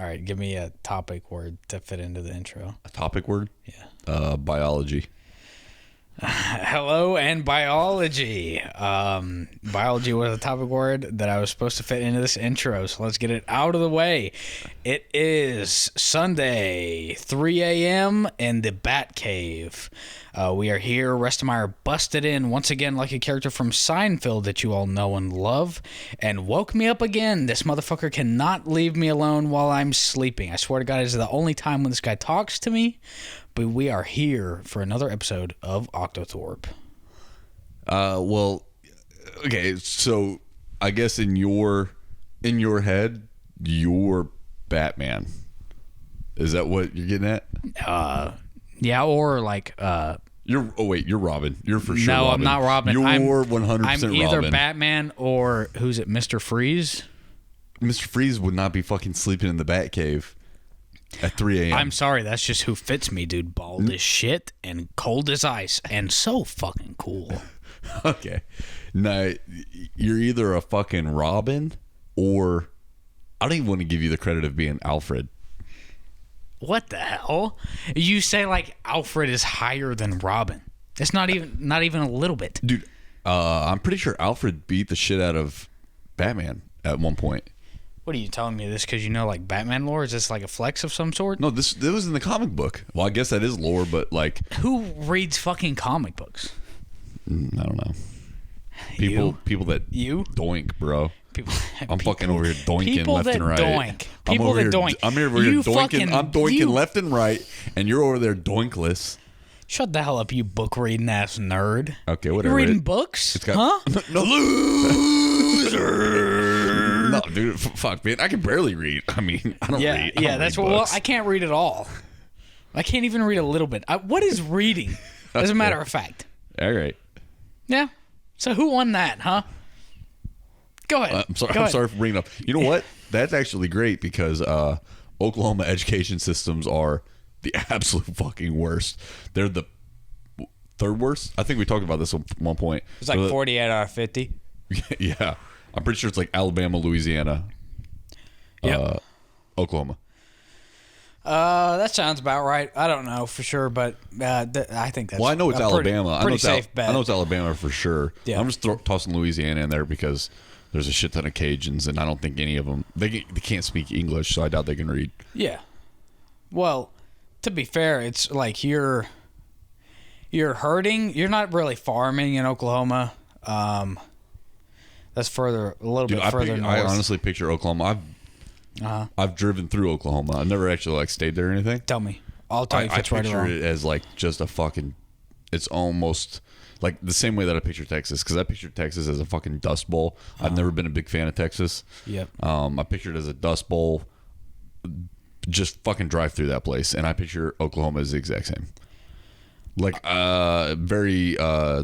All right, give me a topic word to fit into the intro. A topic word? Yeah. Biology. Hello and biology. Biology was a topic word that I was supposed to fit into this intro, so let's get it out of the way. It is Sunday, 3 a.m. in the Bat Cave. We are here. Restemeyer busted in once again like a character from Seinfeld that you all know and love, and woke me up again. This motherfucker cannot leave me alone while I'm sleeping. I swear to God, it is the only time when this guy talks to me. But we are here for another episode of Octothorpe. Well, okay, so I guess in your head, you're Batman. Is that what you're getting at? Yeah, or like you're Robin. You're for sure. No, Robin. I'm not Robin. You're 100% I'm either Robin. Batman or who's it, Mr. Freeze? Mr. Freeze would not be fucking sleeping in the Batcave at 3 a.m. I'm sorry, that's just who fits me, dude. Bald as shit and cold as ice and so fucking cool. Okay. No, you're either a fucking Robin or I don't even want to give you the credit of being Alfred. What the hell? You say like Alfred is higher than Robin. It's not even a little bit. Dude, I'm pretty sure Alfred beat the shit out of Batman at one point. What are you telling me this because you know like Batman lore? Is this like a flex of some sort? No, this was in the comic book. Well, I guess that is lore, but like who reads fucking comic books? I don't know. People that doink, bro. I'm fucking over here doinking left and right. People that doink. I'm over here doinking. I'm doinking left and right, and you're over there doinkless. Shut the hell up, you book reading ass nerd. Okay, whatever. You're reading books? Huh? No. Loser. No, dude, fuck, man. I can barely read. I mean, I don't read. Yeah, that's what. Well, I can't read at all. I can't even read a little bit. What is reading? As a matter of fact. All right. Yeah. So who won that, huh? Go ahead. I'm sorry for bringing it up. You know what? That's actually great because Oklahoma education systems are the absolute fucking worst. They're the third worst. I think we talked about this at one point. It's like 48 out of 50. Yeah. I'm pretty sure it's like Alabama, Louisiana, Oklahoma. That sounds about right. I don't know for sure, but I think that's. Well, I know it's Alabama. Pretty safe bet. I know it's Alabama for sure. Yeah. I'm just tossing Louisiana in there because there's a shit ton of Cajuns, and I don't think any of them they can't speak English, so I doubt they can read. Yeah. Well, to be fair, it's like you're hurting. You're not really farming in Oklahoma. That's a little bit further north. I honestly picture Oklahoma. I've driven through Oklahoma. I've never actually like stayed there or anything. Tell me. I'll tell you if it's right or wrong. I picture it as like just a fucking. It's almost like the same way that I picture Texas, because I picture Texas as a fucking dust bowl. I've never been a big fan of Texas. Yep. I picture it as a dust bowl. Just fucking drive through that place, and I picture Oklahoma as the exact same. Like the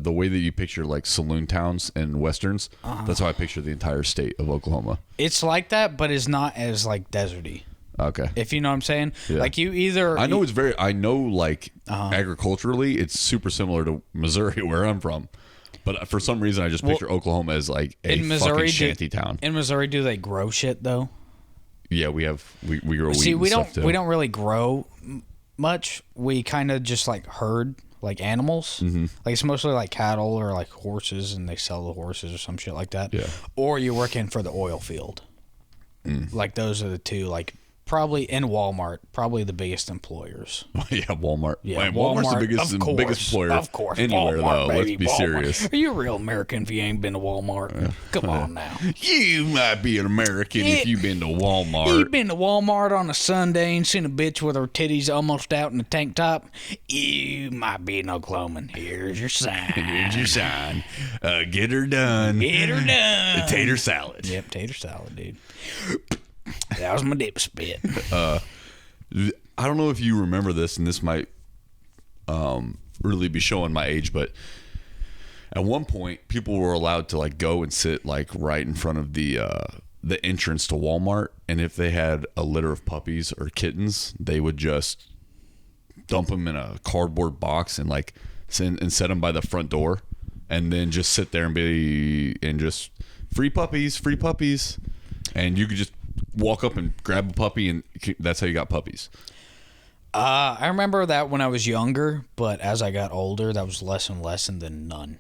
way that you picture like saloon towns and westerns. That's how I picture the entire state of Oklahoma. It's like that, but it's not as like deserty. Okay. If you know what I'm saying. Yeah. Like you either. I know like agriculturally, it's super similar to Missouri where I'm from. But for some reason, I just picture Oklahoma as like a fucking shanty town. In Missouri, do they grow shit though? Yeah, we grow wheat. See, we and stuff too. We don't really grow much. We kind of just like herd like animals. Mm-hmm. Like it's mostly like cattle or like horses, and they sell the horses or some shit like that. Yeah. Or you're working for the oil field. Like those are the two. Like probably in Walmart, probably the biggest employers. Yeah, Walmart. Yeah, Walmart's the biggest employer of course. anywhere, Walmart, though. Baby, Let's be Walmart. serious. Are you a real American if you ain't been to Walmart? Come on now. You might be an American if you've been to Walmart. You been to Walmart on a Sunday and seen a bitch with her titties almost out in a tank top? You might be an Oklahoman. Here's your sign. Here's your sign. Get her done. Get her done. The tater salad. Yep, tater salad, dude. That was my dip spit. I don't know if you remember this, and this might really be showing my age, but at one point, people were allowed to like go and sit like right in front of the entrance to Walmart, and if they had a litter of puppies or kittens, they would just dump them in a cardboard box and like set them by the front door, and then just sit there and just free puppies, and you could just walk up and grab a puppy, and that's how you got puppies? I remember that when I was younger, but as I got older, that was less and less, and then none.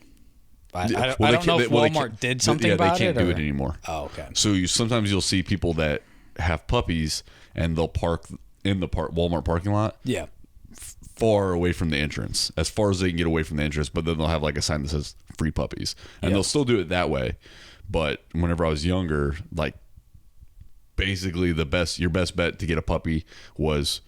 I don't know if Walmart did something about it. They can't do it anymore. Oh, okay. So sometimes you'll see people that have puppies, and they'll park in the Walmart parking lot. Yeah. Far away from the entrance, as far as they can get away from the entrance, but then they'll have like a sign that says free puppies, and they'll still do it that way. But whenever I was younger, like basically your best bet to get a puppy was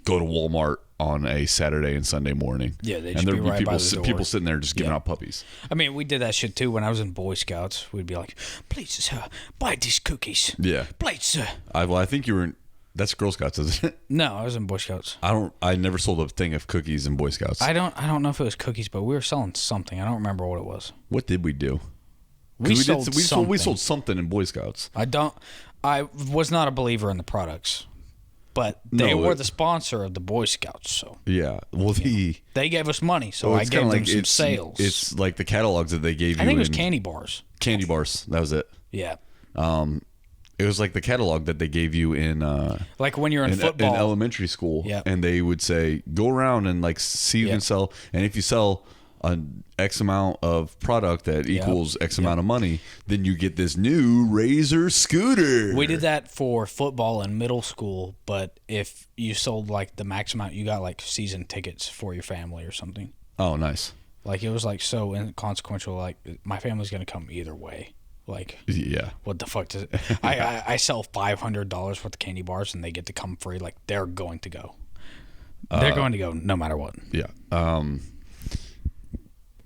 go to Walmart on a Saturday and Sunday morning. Yeah, and there'd be people sitting there just giving out puppies. I mean, we did that shit too when I was in Boy Scouts. We'd be like, "Please, sir, buy these cookies." Yeah, please, sir. I think you were in. That's Girl Scouts, isn't it? No, I was in Boy Scouts. I never sold a thing of cookies in Boy Scouts. I don't know if it was cookies, but we were selling something. I don't remember what it was. What did we do? We sold something in Boy Scouts. I was not a believer in the products, but they were the sponsor of the Boy Scouts. So yeah, well they gave us money, so I gave them some sales. It's like the catalogs that they gave you. I think it was candy bars. Candy bars, that was it. Yeah. It was like the catalog that they gave you in like when you're in football in elementary school. Yeah. And they would say, go around and like see you can sell, and if you sell an X amount of product that equals X amount of money, then you get this new Razor scooter. We did that for football in middle school, but if you sold like the max amount, you got like season tickets for your family or something. Oh, nice. Like it was like so inconsequential. Like my family's gonna come either way. Like, yeah, what the fuck does it? I sell $500 worth of candy bars and they get to come free. Like they're going to go. They're going to go no matter what. Yeah.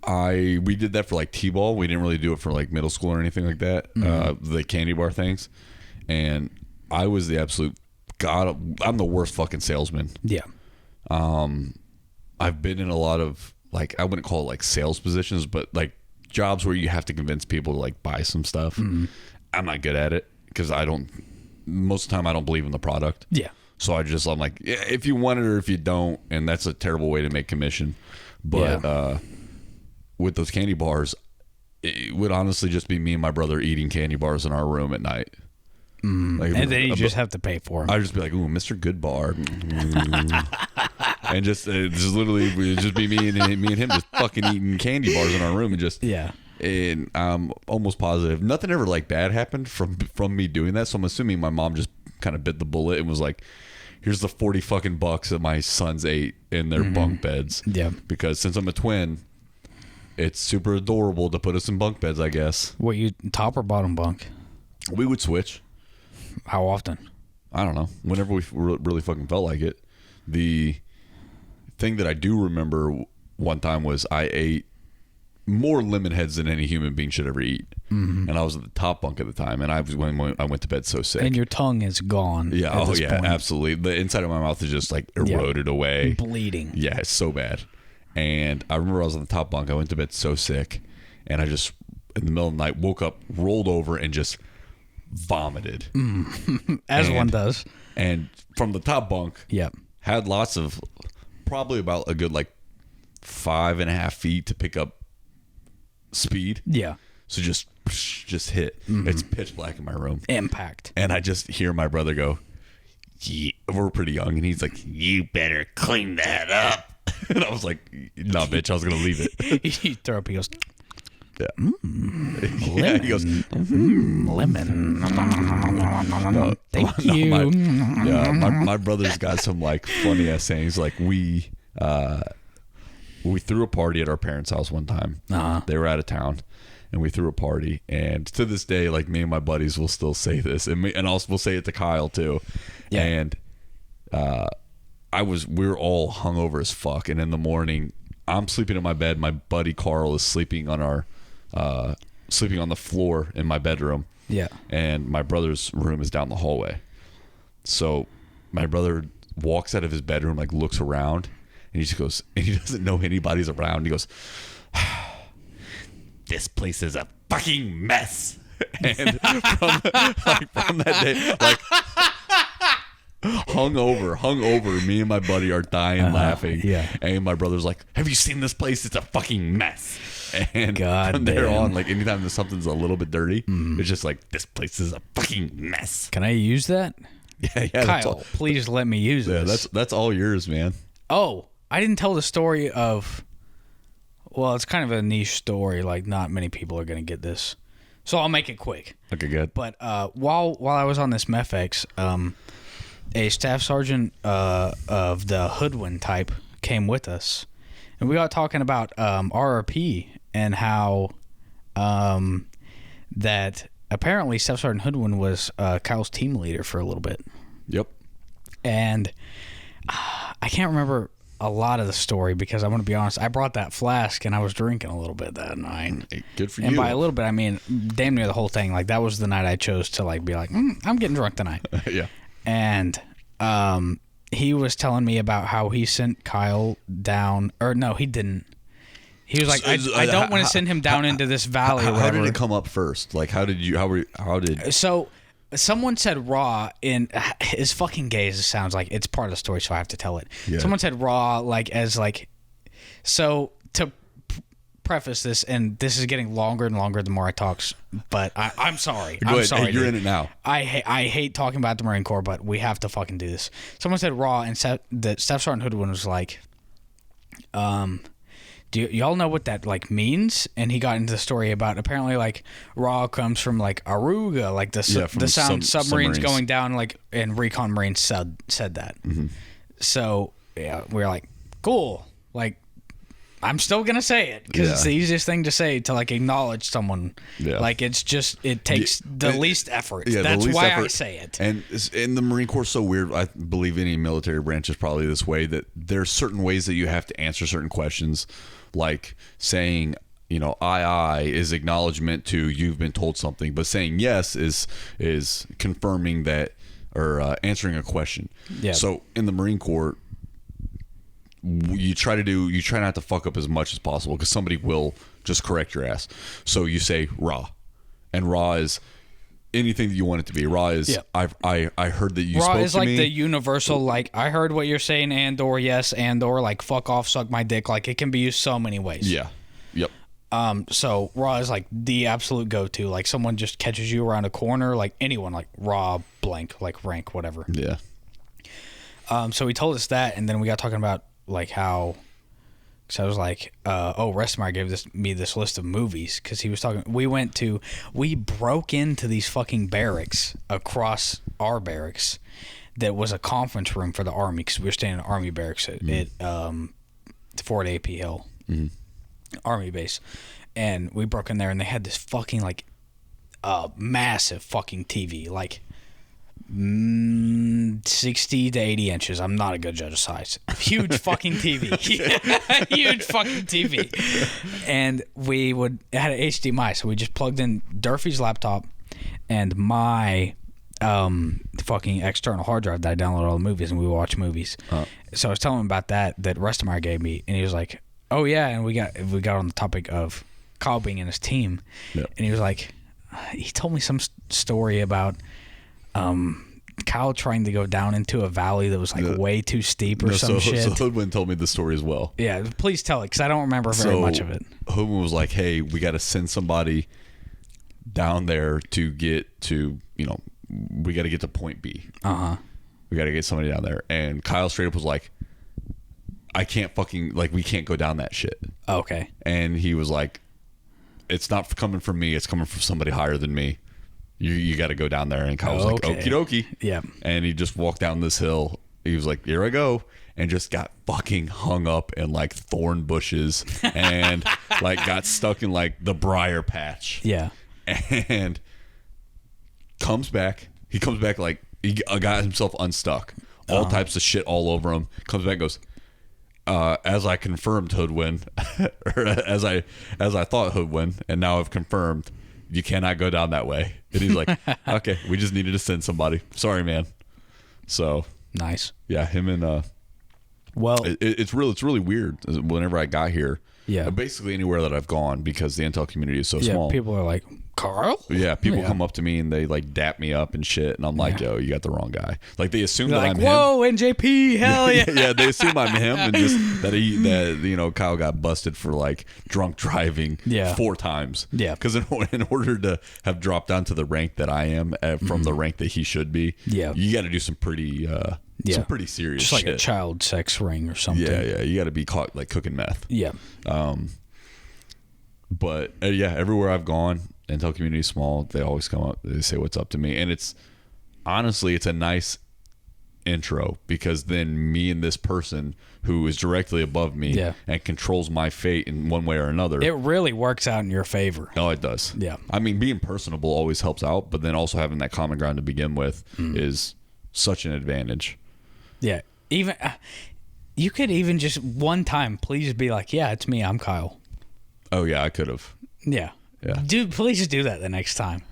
We did that for like T-ball. We didn't really do it for like middle school or anything like that. The candy bar things, and I was the absolute god. I'm the worst fucking salesman. Yeah. I've been in a lot of like, I wouldn't call it like sales positions, but like jobs where you have to convince people to like buy some stuff. I'm not good at it because most of the time I don't believe in the product. Yeah. So I'm like, yeah, if you want it or if you don't, and that's a terrible way to make commission. But with those candy bars, it would honestly just be me and my brother eating candy bars in our room at night. Like, and then you just have to pay for them. I'd just be like, ooh, Mr. Good Bar. And just literally just be me and him just fucking eating candy bars in our room, and just and I'm almost positive nothing ever like bad happened from me doing that. So I'm assuming my mom just kind of bit the bullet and was like, here's the 40 fucking bucks that my sons ate in their bunk beds. Yeah, because since I'm a twin, it's super adorable to put us in bunk beds, I guess. What, you top or bottom bunk? We would switch. How often? I don't know. Whenever we really fucking felt like it. The thing that I do remember one time was I ate more lemon heads than any human being should ever eat. And I was at the top bunk at the time, and I went to bed so sick. And your tongue is gone. Yeah. Oh yeah, point. Absolutely. The inside of my mouth is just like eroded away. Bleeding. Yeah, it's so bad. And I remember I was on the top bunk. I went to bed so sick, and I just, in the middle of the night, woke up, rolled over, and just vomited. As one does. And from the top bunk, had lots of, probably about a good like 5.5 feet to pick up speed. Yeah. So just hit. It's pitch black in my room. Impact. And I just hear my brother go, we're pretty young, and he's like, you better clean that up. And I was like, nah, bitch, I was going to leave it. He threw up, he goes, yeah. Yeah, he goes, lemon. Thank you. My brother's got some like funny ass sayings. Like we threw a party at our parents' house one time. They were out of town, and we threw a party. And to this day, like me and my buddies will still say this, and also we'll say it to Kyle too. Yeah. And we were all hungover as fuck, and in the morning, I'm sleeping in my bed. My buddy Carl is sleeping on the floor in my bedroom. Yeah. And my brother's room is down the hallway. So my brother walks out of his bedroom, like looks around, and he just goes, and he doesn't know anybody's around. He goes, this place is a fucking mess. And from that day, like, hung over, me and my buddy are dying laughing. Yeah. And my brother's like, have you seen this place? It's a fucking mess. And God from there damn. on, like anytime that something's a little bit dirty, it's just like, this place is a fucking mess. Can I use that? Yeah, that's Kyle, all. please let me use Yeah, this. that's all yours, man. Oh, I didn't tell the story of. Well, it's kind of a niche story. Like, not many people are going to get this, so I'll make it quick. Okay, good. But while I was on this MEFX, a staff sergeant of the Hoodwin type came with us, and we got talking about RRP and how that apparently Staff Sergeant Hoodwin was Kyle's team leader for a little bit. Yep. And I can't remember a lot of the story because I'm going to be honest, I brought that flask and I was drinking a little bit that night. Hey, good for And you. by a little bit, I mean damn near the whole thing. Like, that was the night I chose to like be like, I'm getting drunk tonight. Yeah. And he was telling me about how he sent Kyle down, or no, he didn't. He was like, I don't want to send him down into this valley. Or How did whatever. it come up first? Like, how did? So someone said Raw in as fucking gay as it sounds, like it's part of the story, so I have to tell it. Yeah. Someone said Raw like as like, so to preface this, and this is getting longer and longer the more I talk, but I'm sorry. Go I'm ahead. sorry. Hey, you're dude. in it now. I hate talking about the Marine Corps, but we have to fucking do this. Someone said Raw, and that Staff Sergeant Hoodwin was like, do y'all know what that like means? And he got into the story about apparently like Raw comes from like Aruga, like the from sound submarines submarines. going down, like, and Recon Marines said that. Mm-hmm. So yeah, we were like, cool. Like, I'm still gonna say it because it's the easiest thing to say to like acknowledge someone. Yeah. Like, it's just it takes the least effort. Yeah, That's the least why I effort. say it. And in the Marine Corps is so weird. I believe any military branch is probably this way, that there's certain ways that you have to answer certain questions, like saying, you know, aye is acknowledgement to you've been told something, but saying yes is confirming that, or answering a question. Yeah. So in the Marine Corps, you try not to fuck up as much as possible, because somebody will just correct your ass. So you say raw, and raw is anything that you want it to be. Raw is I heard that you Raw spoke is to like me. the universal, like, I heard what you're saying, and/or yes, and/or like fuck off, suck my dick. Like, it can be used so many ways. Yeah. Yep. So raw is like the absolute go-to. Like, someone just catches you around a corner, like anyone, like raw blank, like rank, whatever. Yeah. So he told us that, and then we got talking about like how. So I was like, Restmeyer gave me this list of movies, because he was talking. We broke into these fucking barracks across our barracks, that was a conference room for the Army, because we were staying in Army barracks at Fort AP Hill, Army base, and we broke in there, and they had this fucking like massive fucking TV, like 60 to 80 inches. I'm not a good judge of size. Huge fucking TV. Huge fucking TV. And it had an HDMI, so we just plugged in Durfee's laptop and my fucking external hard drive that I downloaded all the movies, and we would watch movies. So I was telling him about that Restmeyer gave me, and he was like, oh yeah, and we got on the topic of Kyle being in his team. Yep. And he was like, he told me some story about Kyle trying to go down into a valley that was like way too steep or some shit. So Hoodwin told me the story as well. Yeah, please tell it, because I don't remember very much of it. Hoodwin was like, hey, we got to send somebody down there to get to, we got to get to point B. We got to get somebody down there. And Kyle straight up was like, I can't fucking, like, we can't go down that shit. Okay. And he was like, it's not coming from me, it's coming from somebody higher than me. You got to go down there. And Kyle was like, okie dokie. Yeah. And he just walked down this hill. He was like, here I go. And just got fucking hung up in like thorn bushes and like got stuck in like the briar patch. Yeah. And comes back. He comes back like he got himself unstuck. All types of shit all over him. Comes back and goes, as I confirmed, Hoodwin, or as I thought, Hoodwin, and now I've confirmed, you cannot go down that way. And he's like, okay, we just needed to send somebody. Sorry, man. So Nice. yeah, him and Well, It's really weird. Whenever I got here, basically anywhere that I've gone, because the intel community is so small. People are like, Carl? Yeah, people come up to me and they like dap me up and shit, and I'm like, yo, you got the wrong guy. Like they assume that I'm him. Whoa, NJP, hell yeah. Yeah, they assume I'm him, and just that Kyle got busted for like drunk driving 4 times. Yeah, because in order to have dropped down to the rank that I am from the rank that he should be, you got to do some pretty some pretty serious just like shit. A child sex ring or something. Yeah, you got to be caught like cooking meth. Yeah. But everywhere I've gone, intel community is small. They always come up. They say what's up to me, and it's honestly a nice intro, because then me and this person who is directly above me and controls my fate in one way or another. It really works out in your favor. Oh, it does. Yeah. I mean, being personable always helps out, but then also having that common ground to begin with is such an advantage. Yeah. Even you could even just one time please be like, yeah, it's me. I'm Kyle. Oh yeah, I could have. Yeah. Dude, please just do that the next time,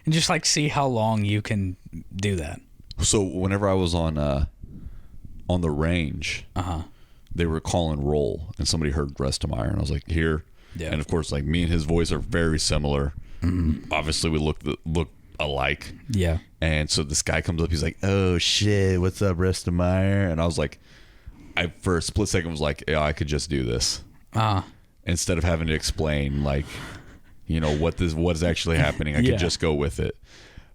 and just like see how long you can do that. So whenever I was on the range, they were calling roll, and somebody heard Restemeyer, and I was like, here. Yeah. And of course, like me and his voice are very similar. Obviously, we look alike. Yeah. And so this guy comes up, he's like, oh shit, what's up, Restemeyer? And I was like, I for a split second was like, yeah, I could just do this. Instead of having to explain like, what is actually happening, I could just go with it.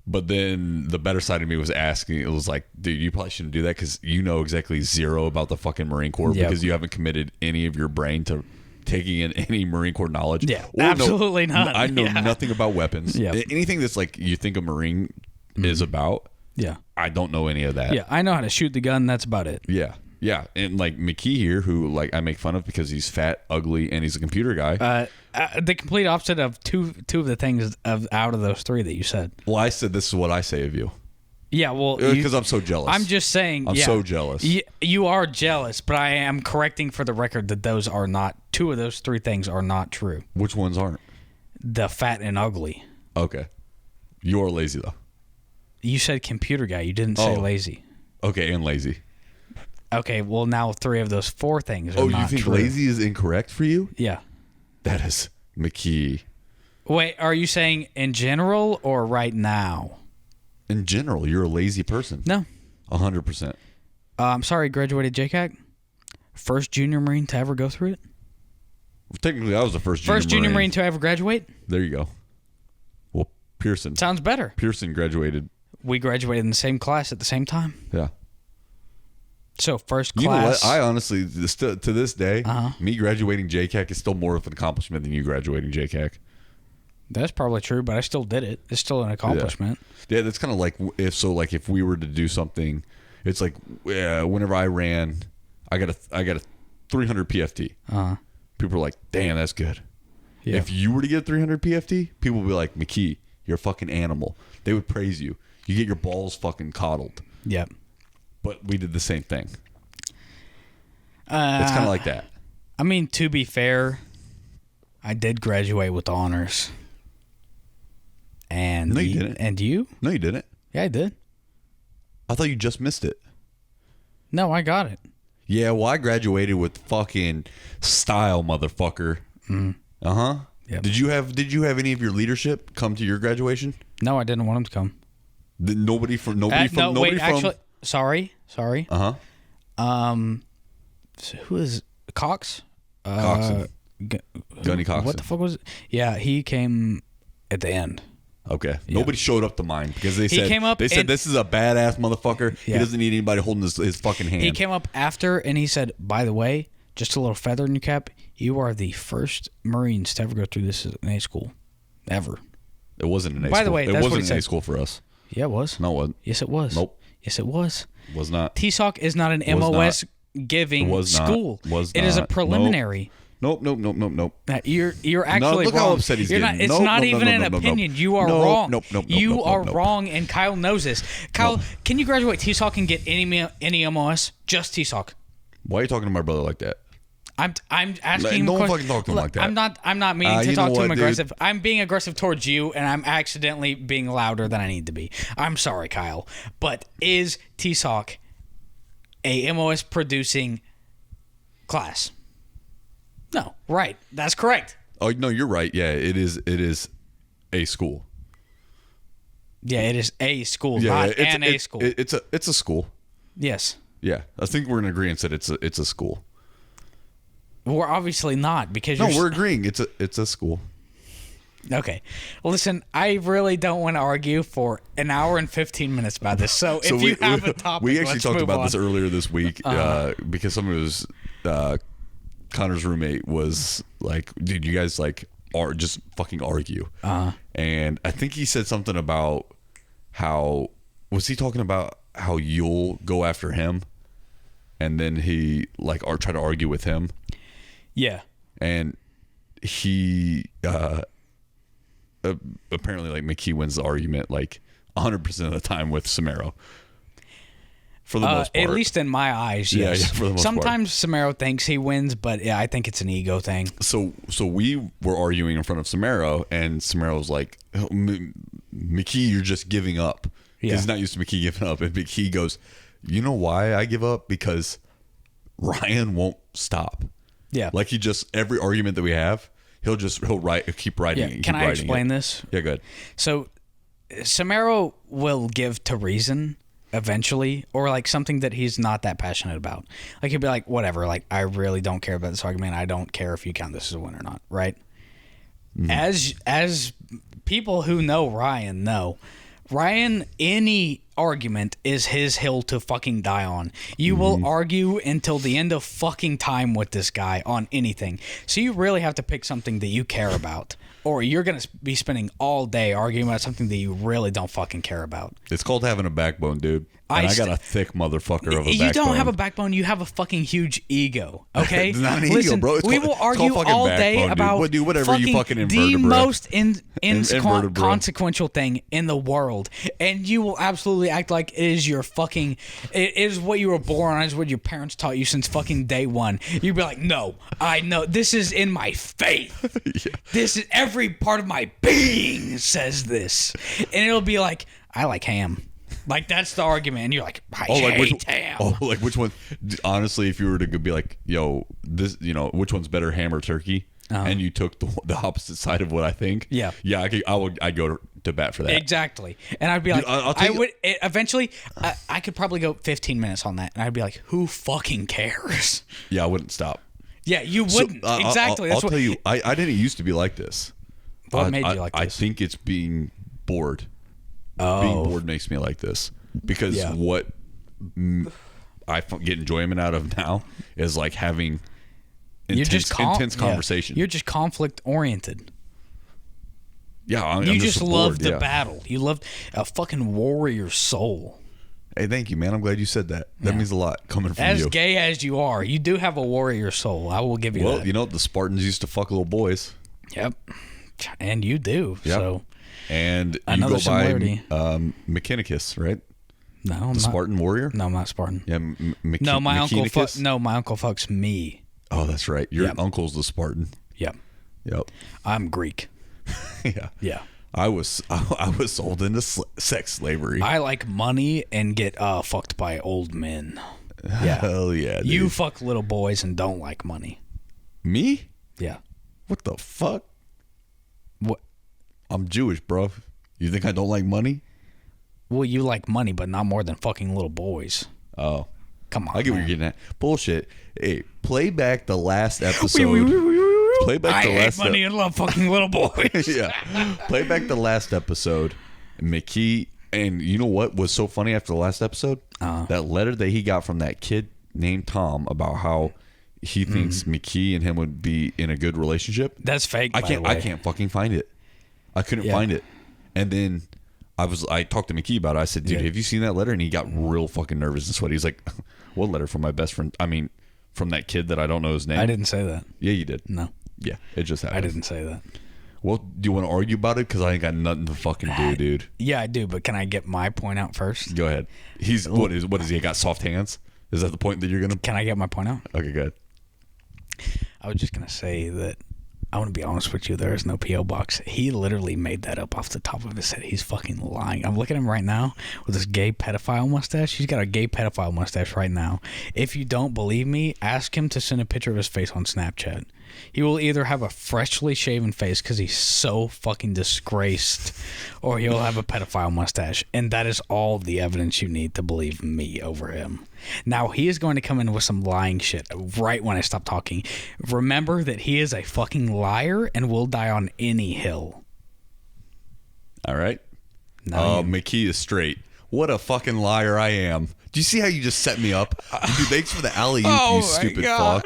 But then the better side of me was asking, it was like, dude, you probably shouldn't do that, because you know exactly zero about the fucking Marine Corps, because you haven't committed any of your brain to taking in any Marine Corps knowledge. Yeah, absolutely not. I know nothing about weapons. Anything that's like you think a Marine is about. Yeah, I don't know any of that. Yeah, I know how to shoot the gun. That's about it. Yeah. Yeah, and like McKee here, who like I make fun of because he's fat, ugly, and he's a computer guy. The complete opposite of two of the things out of those 3 that you said. Well, I said this is what I say of you. Yeah, well, because I'm so jealous. I'm just saying. I'm so jealous. You are jealous, but I am correcting for the record that those are not 2 of those 3 things are not true. Which ones aren't? The fat and ugly. Okay, you're lazy though. You said computer guy. You didn't say lazy. Okay, and lazy. Okay, well now 3 of those 4 things are not true. Oh, you think lazy is incorrect for you? Yeah. That is McKee. Wait, are you saying in general or right now? In general, you're a lazy person. No. 100%. I'm sorry, graduated JCAC. First junior Marine to ever go through it. Well, technically, I was the first junior Marine to ever graduate. There you go. Well, Pearson. Sounds better. Pearson graduated. We graduated in the same class at the same time. Yeah. So first class. You know what? I honestly, to this day, me graduating JCAC is still more of an accomplishment than you graduating JCAC. That's probably true, but I still did it. It's still an accomplishment. Yeah, that's kind of like if we were to do something, it's like whenever I ran, I got a 300 PFT. People are like, damn, that's good. Yeah. If you were to get 300 PFT, people would be like, McKee, you're a fucking animal. They would praise you. You get your balls fucking coddled. Yep. But we did the same thing. It's kind of like that. I mean, to be fair, I did graduate with honors. And no, you didn't. And you? No, you didn't. Yeah, I did. I thought you just missed it. No, I got it. Yeah, well, I graduated with fucking style, motherfucker. Yep. Did you have any of your leadership come to your graduation? No, I didn't want them to come. Nobody from. Actually, sorry. So who is Cox? Coxon. Gunny Coxon. What the fuck was it? Yeah, he came at the end. Okay. Yeah. Nobody showed up to mine because they said this is a badass motherfucker. Yeah. He doesn't need anybody holding his fucking hand. He came up after and he said, by the way, just a little feather in your cap, you are the first Marines to ever go through this in A school. Ever. It wasn't an A school. By the way, it wasn't an A school for us. Yeah, it was. No, it wasn't. Yes, it was. Nope. Yes, it was. Was not. TSOC is not an MOS giving school. It is a preliminary. Nope. You're actually look wrong. How upset he's getting. It's not even an opinion. You are wrong. You are wrong, and Kyle knows this. Kyle, can you graduate TSOC and get any MOS? Just TSOC. Why are you talking to my brother like that? I'm asking him. Don't fucking talk to him like that. I'm not meaning to talk to him aggressive. Dude. I'm being aggressive towards you, and I'm accidentally being louder than I need to be. I'm sorry, Kyle. But is TSOC a MOS producing class. No, right. That's correct. Oh no, you're right. Yeah, it is a school. Yeah, it is a school, not a school. It's a school. Yes. Yeah, I think we're in agreement that it's a school. We're obviously not because we're agreeing. It's a school. Okay. Well, listen, I really don't want to argue for an hour and 15 minutes about this. So if you have a topic, we actually talked about this earlier this week because some of his Connor's roommate was like, "Dude, you guys like are just fucking argue." And I think he said something about how was he talking about how you'll go after him, and then he like try to argue with him. Yeah. And he apparently like McKee wins the argument like 100% of the time with Samaro. For the most part. At least in my eyes, yes. Yeah, for the most Sometimes Samaro thinks he wins, but yeah, I think it's an ego thing. So we were arguing in front of Samaro, and Samaro was like, oh, McKee, you're just giving up. Yeah. He's not used to McKee giving up. And McKee goes, you know why I give up? Because Ryan won't stop. Yeah. Like he just, every argument that we have, he'll keep writing it. Can I explain this? Yeah, go ahead. So Samaro will give to reason eventually, or like something that he's not that passionate about. Like he'll be like, whatever, like I really don't care about this argument. I don't care if you count this as a win or not, right? Mm-hmm. As people who know Ryan know, Ryan, any argument is his hill to fucking die on. You will argue until the end of fucking time with this guy on anything. So you really have to pick something that you care about, or you're going to be spending all day arguing about something that you really don't fucking care about. It's called having a backbone, dude. And I got a thick motherfucker of a backbone. You don't have a backbone. You have a fucking huge ego, okay? It's not an ego, bro. We will argue all day about do whatever you fucking the most invertebrate consequential thing in the world. And you will absolutely act like it is your fucking... It is what you were born on. It is what your parents taught you since fucking day one. You'd be like, no, I know. This is in my faith. Yeah. This is... Every part of my being says this. And it'll be like, I like ham. Like, that's the argument. And you're like, I hate ham. Oh, like, which one? Honestly, if you were to be like, yo, this, which one's better, ham or turkey? And you took the opposite side of what I think. Yeah. Yeah, I'd go to bat for that. Exactly. And I'd be like, eventually, I could probably go 15 minutes on that. And I'd be like, who fucking cares? Yeah, I wouldn't stop. Yeah, you wouldn't. Exactly. I'll tell you, I didn't used to be like this. What made you like this? I think it's being bored. Oh. Being bored makes me like this. Because what I get enjoyment out of now is like having intense conversation. You're just conflict oriented. Yeah, I'm you just love the battle. You love a fucking warrior soul. Hey, thank you, man. I'm glad you said that. That means a lot coming from you. As gay as you are, you do have a warrior soul. I will give you that. Well, the Spartans used to fuck little boys. Yep. And you do. Yep. So. And you go by Mechanicus, right? No, I'm not. Spartan warrior? No, I'm not Spartan. Yeah, no, my uncle fucks me. Oh, that's right. Your uncle's the Spartan. Yep. I'm Greek. Yeah. Yeah. I was sold into sex slavery. I like money and get fucked by old men. Yeah. Hell yeah, dude. You fuck little boys and don't like money. Me? Yeah. What the fuck? What? I'm Jewish, bro. You think I don't like money? Well, you like money, but not more than fucking little boys. Oh. Come on, I get what you're getting at. Bullshit. Hey, play back the last episode. Play back the last hate money and love fucking little boys. Yeah. Play back the last episode. McKee, and you know what was so funny after the last episode? That letter that he got from that kid named Tom about how he thinks McKee and him would be in a good relationship. That's fake. I can't fucking find it. I couldn't find it. And then I talked to McKee about it. I said, dude, have you seen that letter? And he got real fucking nervous and sweaty. He's like, what letter from my best friend? I mean, from that kid that I don't know his name. I didn't say that. Yeah, you did. No. Yeah, it just happened. I didn't say that. Well, do you want to argue about it? Because I ain't got nothing to fucking do, dude. Yeah, I do, but can I get my point out first? Go ahead. What is he got soft hands? Is that the point that you're gonna? Can I get my point out? Okay, good. I was just gonna say that I want to be honest with you. There is no P.O. box. He literally made that up off the top of his head. He's fucking lying. I'm looking at him right now with this gay pedophile mustache. He's got a gay pedophile mustache right now. If you don't believe me, ask him to send a picture of his face on Snapchat. He will either have a freshly shaven face because he's so fucking disgraced, or he'll have a pedophile mustache. And that is all the evidence you need to believe me over him. Now, he is going to come in with some lying shit right when I stop talking. Remember that he is a fucking liar and will die on any hill. All right. McKee is straight. What a fucking liar I am. Do you see how you just set me up? Dude, thanks for the alley-oop, you stupid fuck.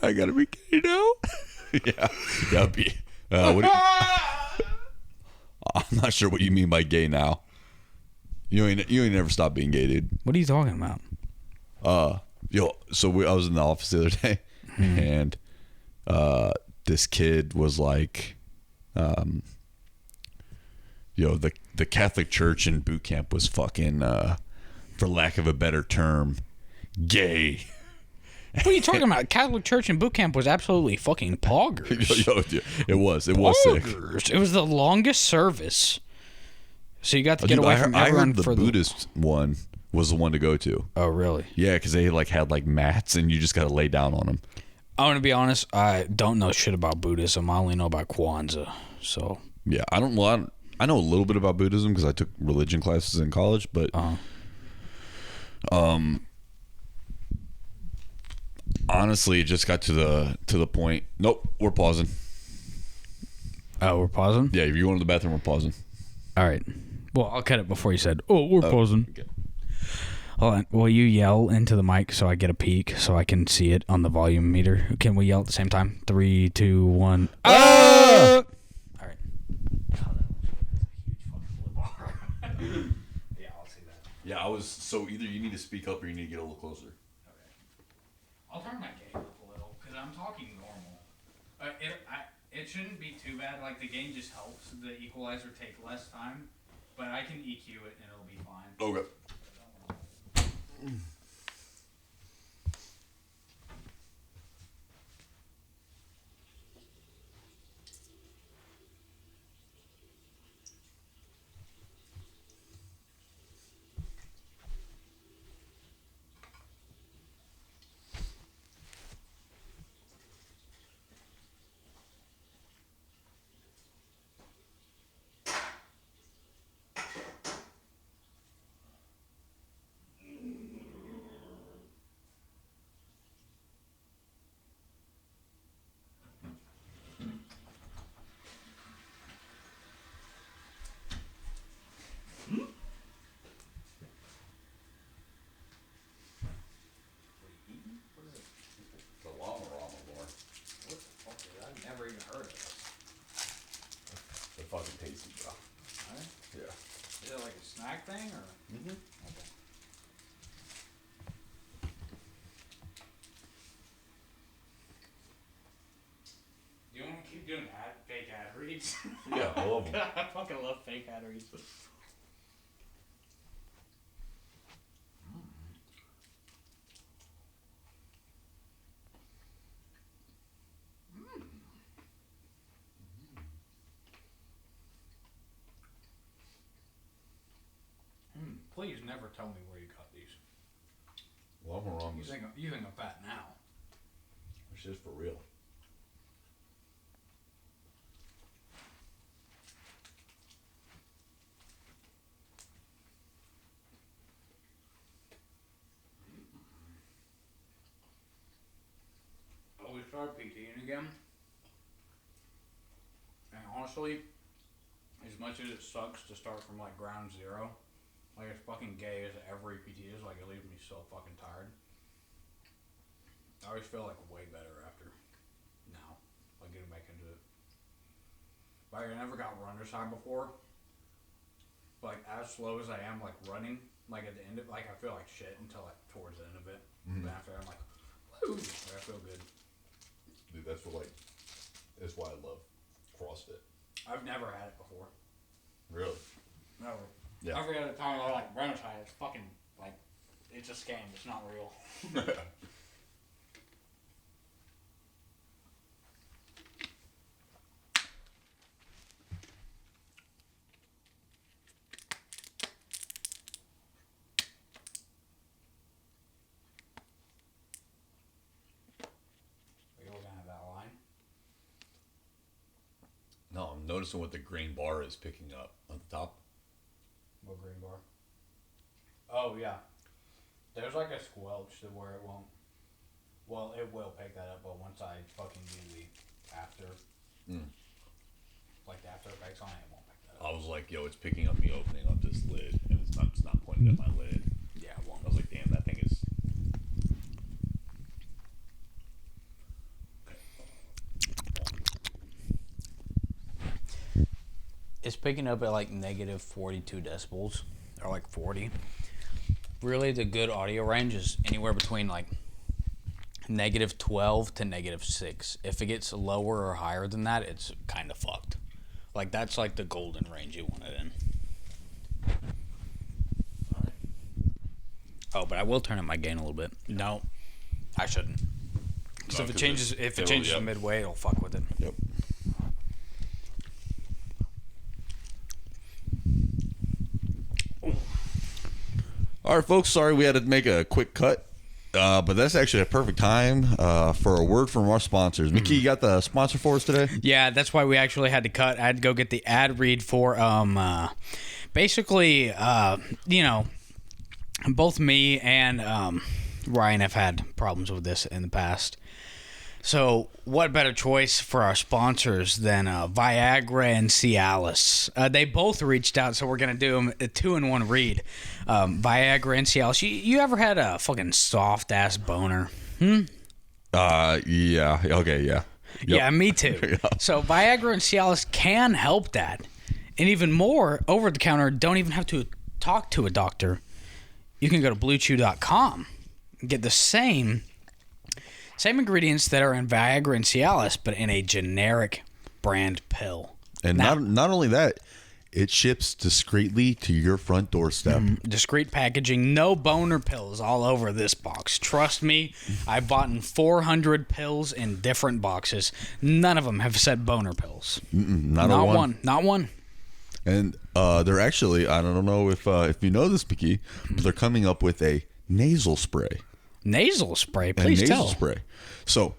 I gotta be gay now. I'm not sure what you mean by gay now. You ain't never stopped being gay, dude. What are you talking about? I was in the office the other day, and this kid was like, the Catholic Church in boot camp was fucking, for lack of a better term, gay. What are you talking about? Catholic Church in boot camp was absolutely fucking poggers. It was sick. It was the longest service. So you got to get away from everyone. I heard the Buddhist one was the one to go to. Oh, really? Yeah, because they had mats and you just got to lay down on them. I want to be honest. I don't know shit about Buddhism. I only know about Kwanzaa. So yeah, I know a little bit about Buddhism because I took religion classes in college, but honestly, it just got to the point. Nope, we're pausing. Oh, we're pausing? Yeah, if you're going to the bathroom, we're pausing. All right. Well, I'll cut it before you said, we're pausing. Okay. Hold on. Will you yell into the mic so I get a peek so I can see it on the volume meter? Can we yell at the same time? 3, 2, 1. Ah! All right. Yeah, I'll see that. Yeah, so either you need to speak up or you need to get a little closer. I'll turn my gain up a little because I'm talking normal. It shouldn't be too bad. Like, the gain just helps the equalizer take less time, but I can EQ it and it'll be fine. Okay. Fucking tasty, bro. Alright. Yeah. Is it like a snack thing or? Mm-hmm. Okay. Do you want to keep doing fake ad reads? Yeah, I love them. I fucking love fake ad reads. Please never tell me where you got these. Well, I'm wrong. You think I'm fat now. This is for real. We started PTing again. And honestly, as much as it sucks to start from like ground zero, like as fucking gay as every PT is, like it leaves me so fucking tired. I always feel like way better after now, like getting back into it. Like I never got runner's high before. Like as slow as I am, like running, like at the end of like I feel like shit until like towards the end of it. Mm-hmm. But after I'm like, woo, like, I feel good. Dude, that's why I love CrossFit. I've never had it before. Really? Never. Yeah. Every other time I like runner's high, it's fucking like It's a scam. It's not real. Are you looking at that line? No, I'm noticing what the green bar is picking up on the top. What green bar? Oh, yeah. There's like a squelch to where it won't. Well, it will pick that up, but once I fucking do the after, like the after effects on it, it won't pick that up. I was like, yo, it's picking up me opening up this lid, and it's not pointing at my lid. Yeah, it won't. I was like, damn, that thing is. It's picking up at like negative 42 decibels, or like 40. Really, the good audio range is anywhere between like negative 12 to negative 6. If it gets lower or higher than that, it's kind of fucked. Like, that's like the golden range you want it in. Oh, but I will turn up my gain a little bit. No, I shouldn't. Because if it changes midway, it'll fuck with it. Yep. All right, folks. Sorry we had to make a quick cut, but that's actually a perfect time for a word from our sponsors. Mickey, you got the sponsor for us today? Yeah, that's why we actually had to cut. I had to go get the ad read for basically, both me and Ryan have had problems with this in the past. So, what better choice for our sponsors than Viagra and Cialis? They both reached out, so we're going to do them a 2-in-1 read. Viagra and Cialis. You ever had a fucking soft-ass boner? Yeah. Okay, yeah. Yep. Yeah, me too. Yeah. So, Viagra and Cialis can help that. And even more, over-the-counter, don't even have to talk to a doctor. You can go to BlueChew.com and get the same ingredients that are in Viagra and Cialis, but in a generic brand pill. And now, not only that, it ships discreetly to your front doorstep. Discreet packaging, no boner pills all over this box. Trust me, I've bought 400 pills in different boxes. None of them have said boner pills. Not one. Not one. And they're actually, I don't know if you know this, Mickey, but they're coming up with a nasal spray. Nasal spray? Please tell. Nasal spray. So,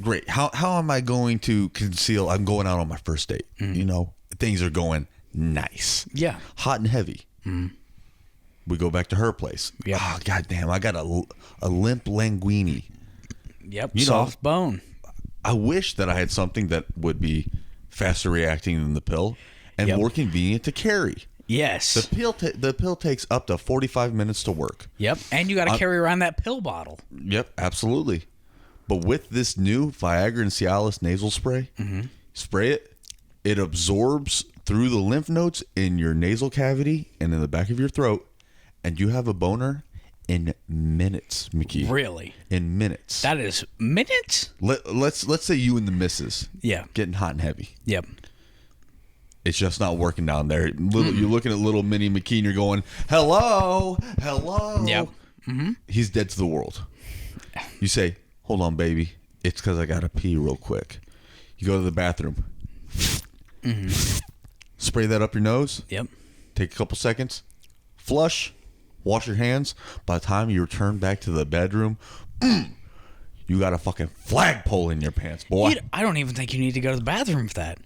great. How am I going to conceal? I'm going out on my first date. You know, things are going nice. Yeah. Hot and heavy. We go back to her place. Yep. Oh, goddamn. I got a limp linguine. Yep. Soft bone. I wish that I had something that would be faster reacting than the pill and more convenient to carry. Yes. The pill takes up to 45 minutes to work. Yep. And you got to carry around that pill bottle. Yep, absolutely. But with this new Viagra and Cialis nasal spray, spray it. It absorbs through the lymph nodes in your nasal cavity and in the back of your throat, and you have a boner in minutes, Mickey. Really? In minutes. That is minutes? Let's say you and the missus. Yeah. Getting hot and heavy. Yep. It's just not working down there. You're looking at little mini McKean. You're going, hello. Yep. He's dead to the world. You say, hold on, baby. It's because I got to pee real quick. You go to the bathroom. Spray that up your nose. Yep. Take a couple seconds. Flush. Wash your hands. By the time you return back to the bedroom, you got a fucking flagpole in your pants, boy. I don't even think you need to go to the bathroom for that.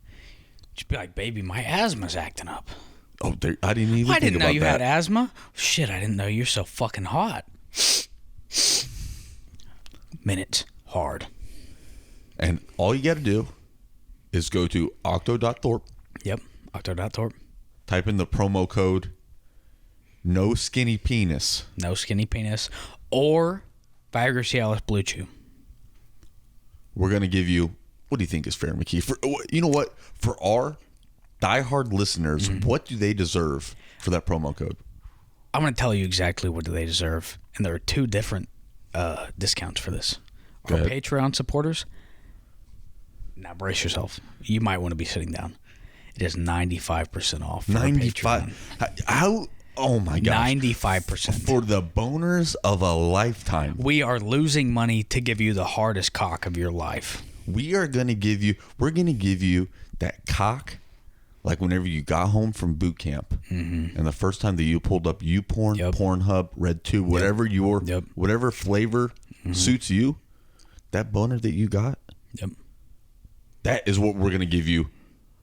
Just be like, baby, my asthma's acting up. Oh, I didn't even think about that. I didn't know you had asthma. Shit, I didn't know you're so fucking hot. Minutes hard. And all you got to do is go to Octothorpe. Yep, Octothorpe. Type in the promo code No Skinny Penis. No Skinny Penis. Or Viagra Cialis Blue Chew. We're going to give you, what do you think is fair, McKee? You know what? For our diehard listeners, what do they deserve for that promo code? I'm going to tell you exactly what they deserve. And there are two different discounts for this. Our Patreon supporters. Now brace yourself. You might want to be sitting down. It is 95% off. 95. How? Oh my gosh. 95%. For the boners of a lifetime. We are losing money to give you the hardest cock of your life. We're going to give you that cock like whenever you got home from boot camp and the first time that you pulled up YouPorn, Pornhub, RedTube, whatever whatever flavor suits you, that boner that you got, that is what we're going to give you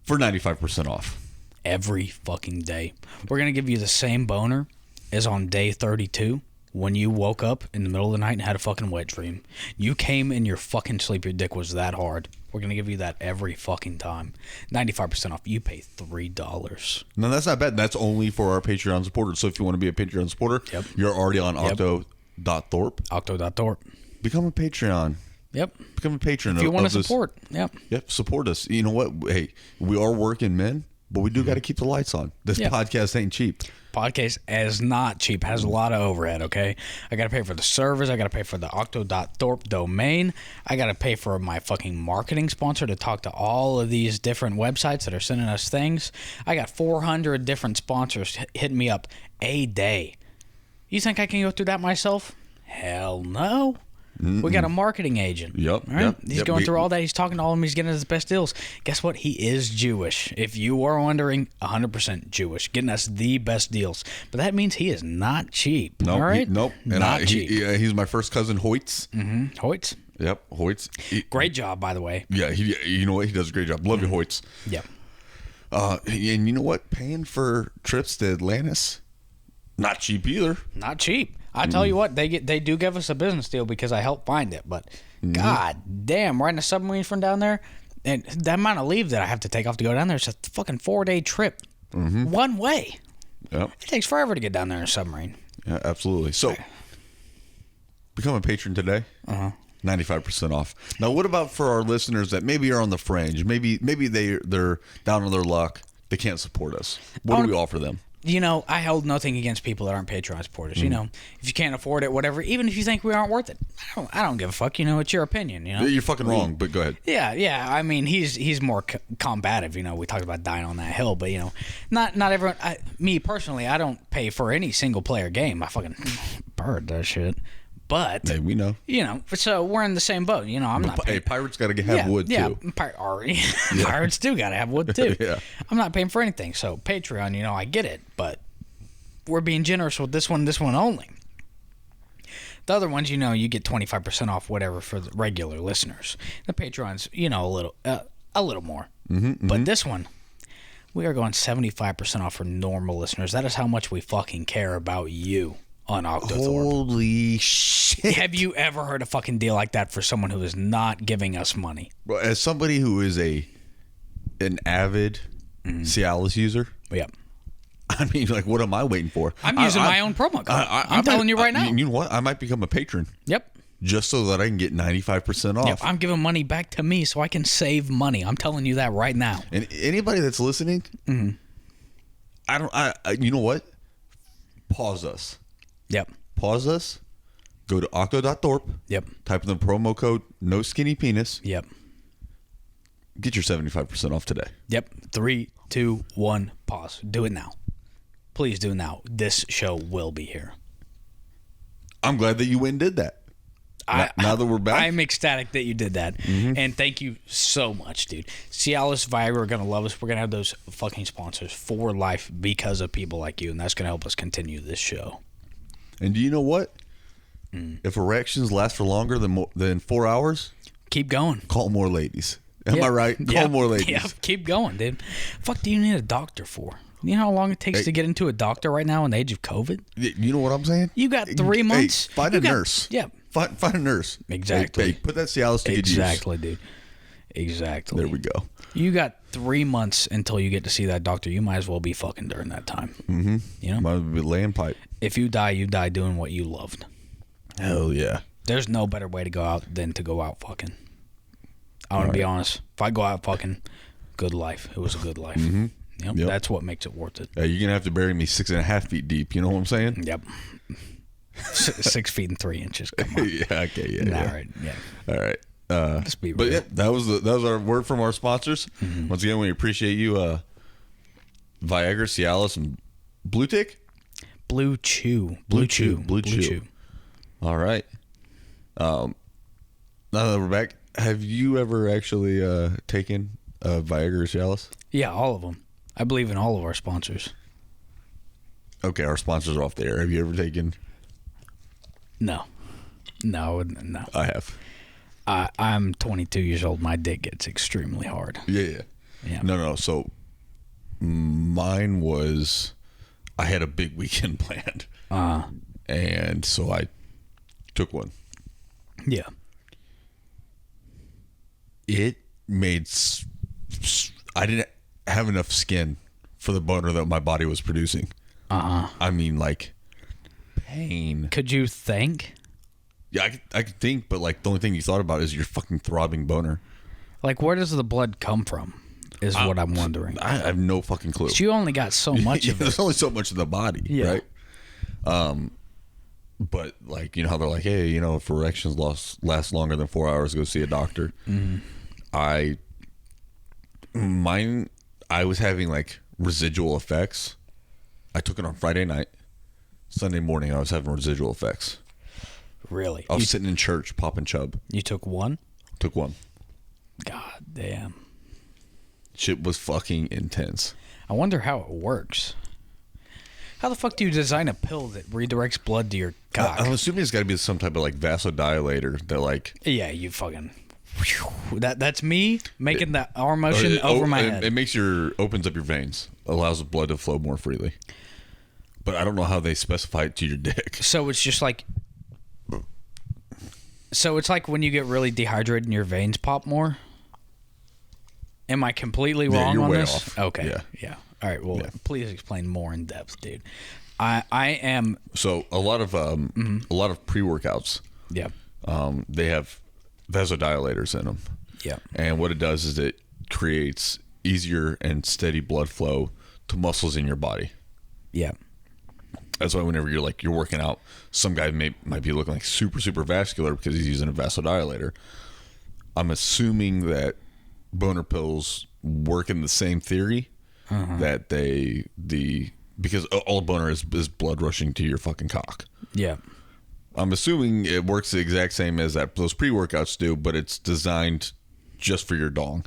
for 95% off. Every fucking day. We're going to give you the same boner as on day 32 when you woke up in the middle of the night and had a fucking wet dream. You came in your fucking sleep, your dick was that hard. We're going to give you that every fucking time. 95% off. You pay $3. No, that's not bad. That's only for our Patreon supporters. So if you want to be a Patreon supporter, you're already on Octothorpe. Octothorpe. Become a Patreon. Become a patron. If you want to support. Support us. You know what? Hey, we are working men, but we do got to keep the lights on. This podcast ain't cheap. Podcast is not cheap. Has a lot of overhead, okay? I got to pay for the servers. I got to pay for the Octothorpe domain. I got to pay for my fucking marketing sponsor to talk to all of these different websites that are sending us things. I got 400 different sponsors hitting me up a day. You think I can go through that myself? Hell no. We got a marketing agent. Right? He's going through all that. He's talking to all of them. He's getting us the best deals. Guess what? He is Jewish. If you are wondering, 100% Jewish. Getting us the best deals. But that means he is not cheap. Nope. All right? Nope. Not cheap. He's my first cousin, Hoyts. Hoyts? Yep, Hoyts. Great job, by the way. Yeah, you know what? He does a great job. Love you, Hoyts. Yeah. And you know what? Paying for trips to Atlantis, not cheap either. Not cheap. I tell you what, they do give us a business deal because I helped find it. But god damn, riding a submarine from down there, and the amount of leave that I have to take off to go down there, it's a fucking 4-day trip, one way. Yep. It takes forever to get down there in a submarine. Yeah, absolutely. So, become a patron today. 95% off. Now, what about for our listeners that maybe are on the fringe? Maybe they're down on their luck. They can't support us. What do we offer them? You know, I hold nothing against people that aren't Patreon supporters. You know, if you can't afford it, whatever, even if you think we aren't worth it, I don't give a fuck. You know, it's your opinion. You know, you're fucking wrong, but go ahead. Yeah. I mean, he's more combative. You know, we talked about dying on that hill, but you know, not everyone. Me personally, I don't pay for any single player game. I fucking bird that shit. But hey, we know. You know, so we're in the same boat. You know, I'm not. Hey, pirates got to have wood too. Pirates do got to have wood too. Yeah. I'm not paying for anything. So Patreon, you know, I get it, but we're being generous with this one only. The other ones, you know, you get 25% off whatever for the regular listeners. The Patreons, you know, a little more. But this one, we are going 75% off for normal listeners. That is how much we fucking care about you on Octothorpe. Holy shit. Have you ever heard a fucking deal like that for someone who is not giving us money? Well, as somebody who is an avid Cialis user, I mean, like, what am I waiting for? I'm using my own promo code. I'm telling you right now. You know what? I might become a patron. Yep. Just so that I can get 95% off. Yep. I'm giving money back to me so I can save money. I'm telling you that right now. And anybody that's listening, you know what? Pause us. Yep. Pause us. Go to Octo.Thorpe. Yep. Type in the promo code No Skinny Penis. Yep. Get your 75% off today. Yep. 3, 2, 1. Pause. Do it now. Please do it now. This show will be here. I'm glad that you went and did that. Now that we're back, I'm ecstatic that you did that, and thank you so much, dude. Cialis, Viagra are gonna love us. We're gonna have those fucking sponsors for life because of people like you, and that's gonna help us continue this show. And do you know what? If erections last for longer than 4 hours, keep going. Call more ladies. Am I right? Call more ladies. Yeah, keep going, dude. Fuck, do you need a doctor for? You know how long it takes to get into a doctor right now in the age of COVID? You know what I'm saying? You got 3 months. Find a nurse. Yeah. Find a nurse. Exactly. Hey, put that Cialis to good use. Exactly, dude. Exactly. There we go. You got 3 months until you get to see that doctor. You might as well be fucking during that time. You know? Might as well be laying pipe. If you die doing what you loved. Hell yeah. There's no better way to go out than to go out fucking. I want to be honest. If I go out fucking, good life. It was a good life. Yep. That's what makes it worth it. You're going to have to bury me 6.5 feet deep. You know what I'm saying? Yep. 6 feet and 3 inches. Come on. Yeah, okay, yeah. All right, yeah. All right. Let's be real. But yeah, that was our word from our sponsors. Once again, we appreciate you, Viagra, Cialis, and Blue Tick. Blue Chew. Blue Chew. All right. Now that we're back, have you ever actually taken Viagra or Cialis? Yeah, all of them. I believe in all of our sponsors. Okay, our sponsors are off the air. Have you ever taken? No. I have. I'm 22 years old. My dick gets extremely hard. Yeah. No. So mine was, I had a big weekend planned. And so I took one. Yeah. It made, I didn't have enough skin for the boner that my body was producing. I mean, like, pain. Could you think? Yeah, I could think, but like the only thing you thought about is your fucking throbbing boner. Like, where does the blood come from? Is what I'm wondering. I have no fucking clue. You only got so much of it. There's only so much of the body, right? But like, you know how they're like, hey, you know, if erections last longer than 4 hours, go see a doctor. Mm-hmm. I was having like residual effects. I took it on Friday night. Sunday morning, I was having residual effects. Really? I was sitting in church popping chub. You took one? Took one. God damn. Shit was fucking intense. I wonder how it works. How the fuck do you design a pill that redirects blood to your cock? I'm assuming it's got to be some type of like vasodilator that like... Yeah, you fucking... That's me making that arm motion over my head. It opens up your veins. Allows the blood to flow more freely. But I don't know how they specify it to your dick. So it's just like... So it's like when you get really dehydrated and your veins pop more? Am I completely wrong you're on way this? off. Okay. Yeah. All right. Well, please explain more in depth, dude. I am... So a lot of pre-workouts, they have vasodilators in them. Yeah. And what it does is it creates easier and steady blood flow to muscles in your body. Yeah. That's why whenever you're working out, some guy might be looking like super, super vascular because he's using a vasodilator. I'm assuming that boner pills work in the same theory that because all boner is blood rushing to your fucking cock. Yeah. I'm assuming it works the exact same as those pre-workouts do, but it's designed just for your dong.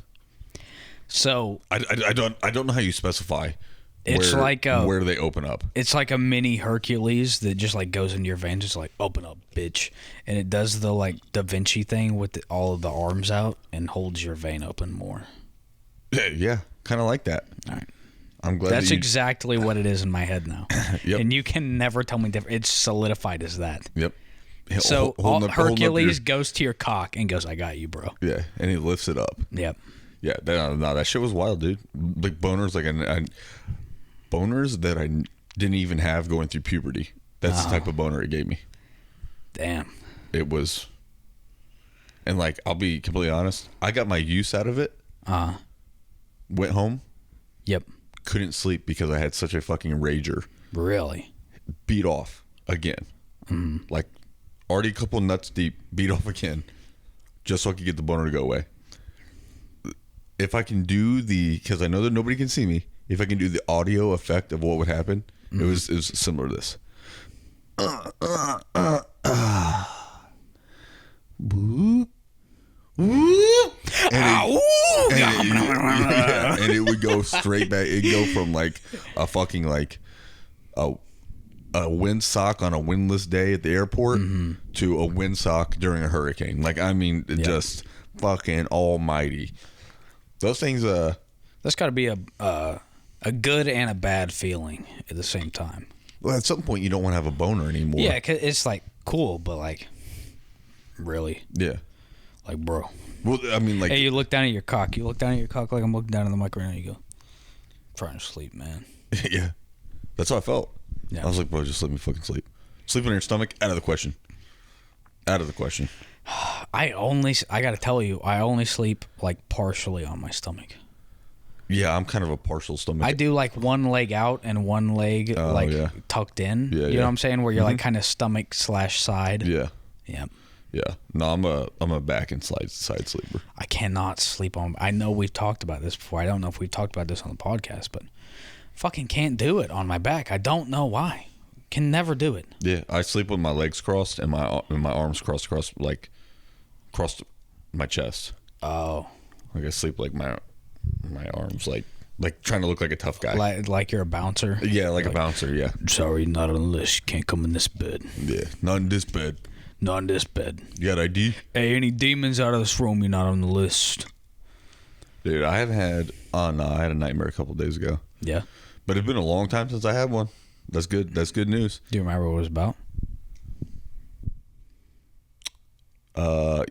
So I don't know how you specify. It's where they open up. It's like a mini Hercules that just like goes into your veins. It's like, open up, bitch, and it does the like Da Vinci thing with all of the arms out and holds your vein open more. Yeah, kind of like that. All right. I'm glad that's exactly what it is in my head now. Yep. And you can never tell me different. It's solidified as that. Yep. So Hercules goes to your cock and goes, I got you, bro. Yeah, and he lifts it up. Yep. Yeah, that shit was wild, dude. Like boners, boners that I didn't even have going through puberty. That's the type of boner it gave me. Damn. It was, and like, I'll be completely honest, I got my use out of it. Went home. Yep. Couldn't sleep because I had such a fucking rager. Really? Beat off again. Like, already a couple nuts deep, beat off again, just so I could get the boner to go away. If I can do because I know that nobody can see me, if I can do the audio effect of what would happen, it was similar to this. Boop. Whoop. And it would go straight back. It'd go from like a fucking like a windsock on a windless day at the airport to a windsock during a hurricane. Like, I mean, just fucking almighty. Those things, that's got to be a good and a bad feeling at the same time. Well, at some point, you don't want to have a boner anymore. Yeah, 'cause it's like cool, but like, really? Yeah. Like, bro. Well, I mean, like, hey, you look down at your cock. You look down at your cock like I'm looking down at the mic right now. You go, I'm trying to sleep, man. Yeah. That's how I felt. Yeah. I was like, bro, just let me fucking sleep. Sleep on your stomach? Out of the question. Out of the question. I got to tell you, I only sleep like partially on my stomach. Yeah, I'm kind of a partial stomach. I do like one leg out and one leg tucked in. Yeah, you know what I'm saying? Where you're like kind of stomach / side. Yeah. Yeah. Yeah. No, I'm a back and side sleeper. I cannot sleep on. I know we've talked about this before. I don't know if we've talked about this on the podcast, but fucking can't do it on my back. I don't know why. Can never do it. Yeah, I sleep with my legs crossed and my arms crossed my chest. Oh. Like I sleep like my arms like trying to look like a tough guy. Like you're a bouncer? Yeah, like a bouncer, yeah. Sorry, not on the list. You can't come in this bed. Yeah, not in this bed. Not in this bed. You got ID? Hey, any demons out of this room, you're not on the list. Dude, I had a nightmare a couple days ago. Yeah? But it's been a long time since I had one. That's good. That's good news. Do you remember what it was about?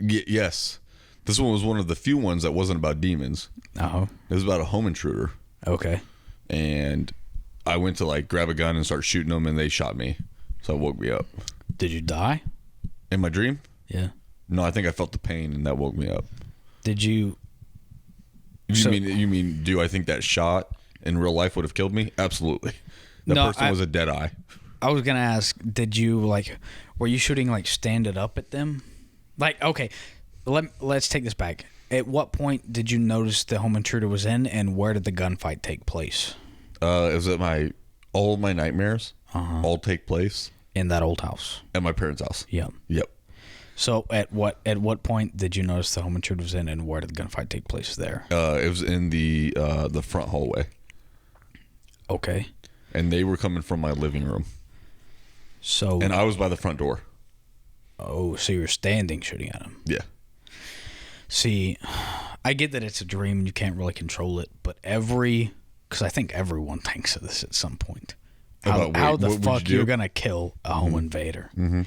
Yes. This one was one of the few ones that wasn't about demons. Oh. It was about a home intruder. Okay. And I went to like grab a gun and start shooting them, and they shot me. So it woke me up. Did you die? In my dream? Yeah. No, I think I felt the pain, and that woke me up. Did you... You mean? Do I think that shot in real life would have killed me? Absolutely. That person was a dead eye. I was gonna ask, did you were you shooting standing up at them? Okay, let's take this back. At what point did you notice the home intruder was in, and where did the gunfight take place? It was at all of my nightmares all take place in that old house at my parents' house. Yep. So at what point did you notice the home intruder was in, and where did the gunfight take place there? It was in the front hallway. Okay. And they were coming from my living room. And I was by the front door. Oh, so you were standing shooting at them. Yeah. See, I get that it's a dream and you can't really control it, but because I think everyone thinks of this at some point. How the fuck you're going to kill a home invader. Mm-hmm.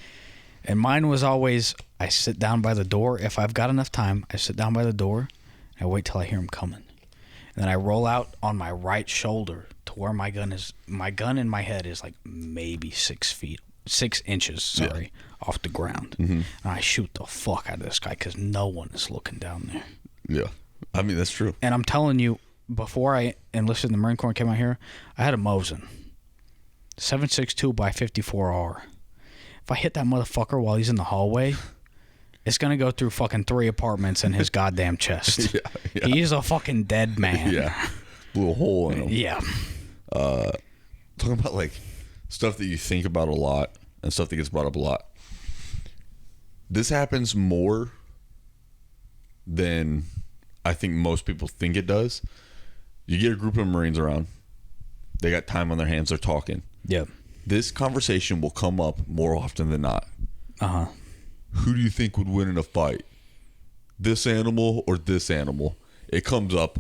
And mine was always, I sit down by the door. If I've got enough time, I sit down by the door and I wait till I hear him coming. And then I roll out on my right shoulder to where my gun is. My gun in my head is maybe 6 inches, off the ground. Mm-hmm. And I shoot the fuck out of this guy because no one is looking down there. Yeah. I mean, that's true. And I'm telling you, before I enlisted in the Marine Corps and came out here, I had a Mosin 7.62 by 54R. If I hit that motherfucker while he's in the hallway, it's going to go through fucking 3 apartments in his goddamn chest. Yeah. He's a fucking dead man. Yeah. Blew a hole in him. Yeah. Talking about stuff that you think about a lot and stuff that gets brought up a lot. This happens more than I think most people think it does. You get a group of Marines around. They got time on their hands. They're talking. Yeah. This conversation will come up more often than not. Uh-huh. Who do you think would win in a fight? This animal or this animal? It comes up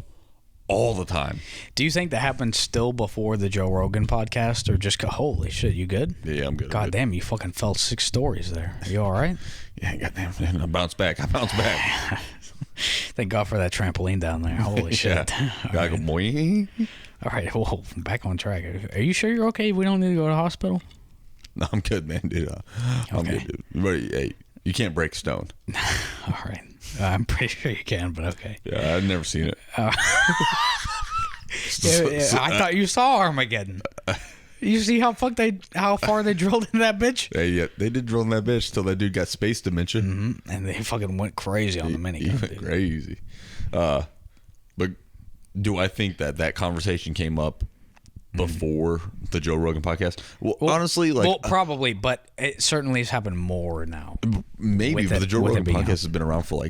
all the time. Do you think that happened still before the Joe Rogan podcast, or just go, holy shit, you good? Yeah, I'm good. God damn, you fucking fell 6 stories there. Are you all right? Yeah, goddamn. I bounced back. Thank God for that trampoline down there. Holy shit. Gotta go, boing. All right, well, back on track. Are you sure you're okay? We don't need to go to the hospital? No, I'm good, man, dude. I'm good, dude. But, hey, you can't break stone. All right. I'm pretty sure you can, but okay. Yeah, I've never seen it. I thought you saw Armageddon. You see how far they drilled into that bitch? Yeah, they did drill in that bitch till that dude got space dementia. Mm-hmm. And they fucking went crazy on the minigun. He went crazy. But do I think that conversation came up before the Joe Rogan podcast? Well, honestly, probably, but it certainly has happened more now. Maybe, but the Joe Rogan podcast has been around for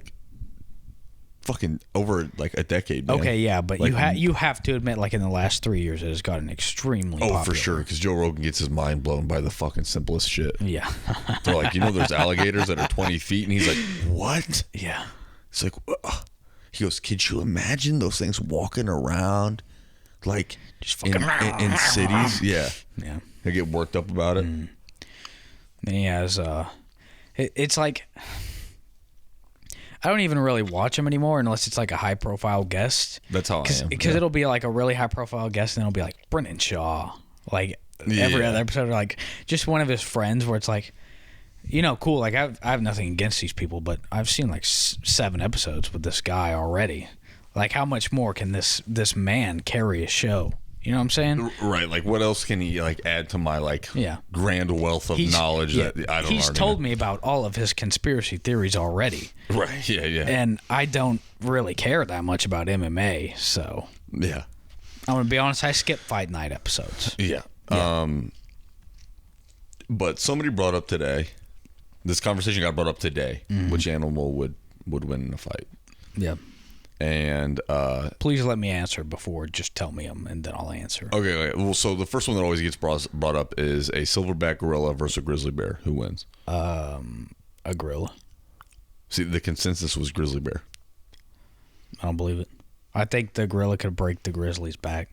fucking over a decade, man. Okay, yeah, but you have to admit, in the last 3 years, it has gotten extremely popular. For sure, because Joe Rogan gets his mind blown by the fucking simplest shit. Yeah. They're there's alligators that are 20 feet, and he's like, what? Yeah. It's like, he goes, could you imagine those things walking around, just fucking in cities? Yeah. Yeah. They get worked up about it. And he has, it's like, I don't even really watch him anymore unless it's a high profile guest. That's how I am. Because it'll be a really high profile guest, and it'll be Brendan Shaw. Every other episode, just one of his friends where it's cool. I have nothing against these people, but I've seen 7 episodes with this guy already. How much more can this man carry a show? You know what I'm saying? Right. What else can he add to my grand wealth of knowledge that I don't know? He's told me about all of his conspiracy theories already. Right. Yeah. And I don't really care that much about MMA, so yeah. I'm gonna be honest. I skip fight night episodes. Yeah. But somebody brought up today. This conversation got brought up today. Which animal would win in a fight? Yeah. And please let me answer before. Just tell me them, and then I'll answer. Okay. Well, so the first one that always gets brought up is a silverback gorilla versus a grizzly bear. Who wins? A gorilla. See, the consensus was grizzly bear. I don't believe it. I think the gorilla could break the grizzly's back.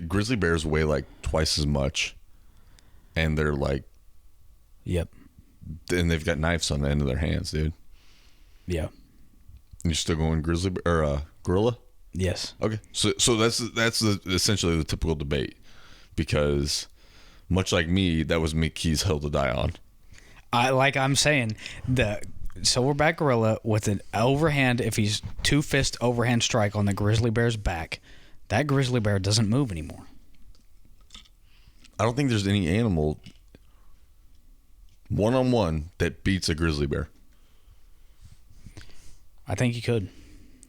Grizzly bears weigh like twice as much, and they're like, yep. And they've got knives on the end of their hands, dude. Yeah. You're still going grizzly or gorilla? Yes. Okay. So that's essentially the typical debate, because much like me, that was Mickey's hill to die on. I'm saying, the silverback gorilla with an overhand, if he's two fist overhand strike on the grizzly bear's back, that grizzly bear doesn't move anymore. I don't think there's any animal one-on-one that beats a grizzly bear. I think you could.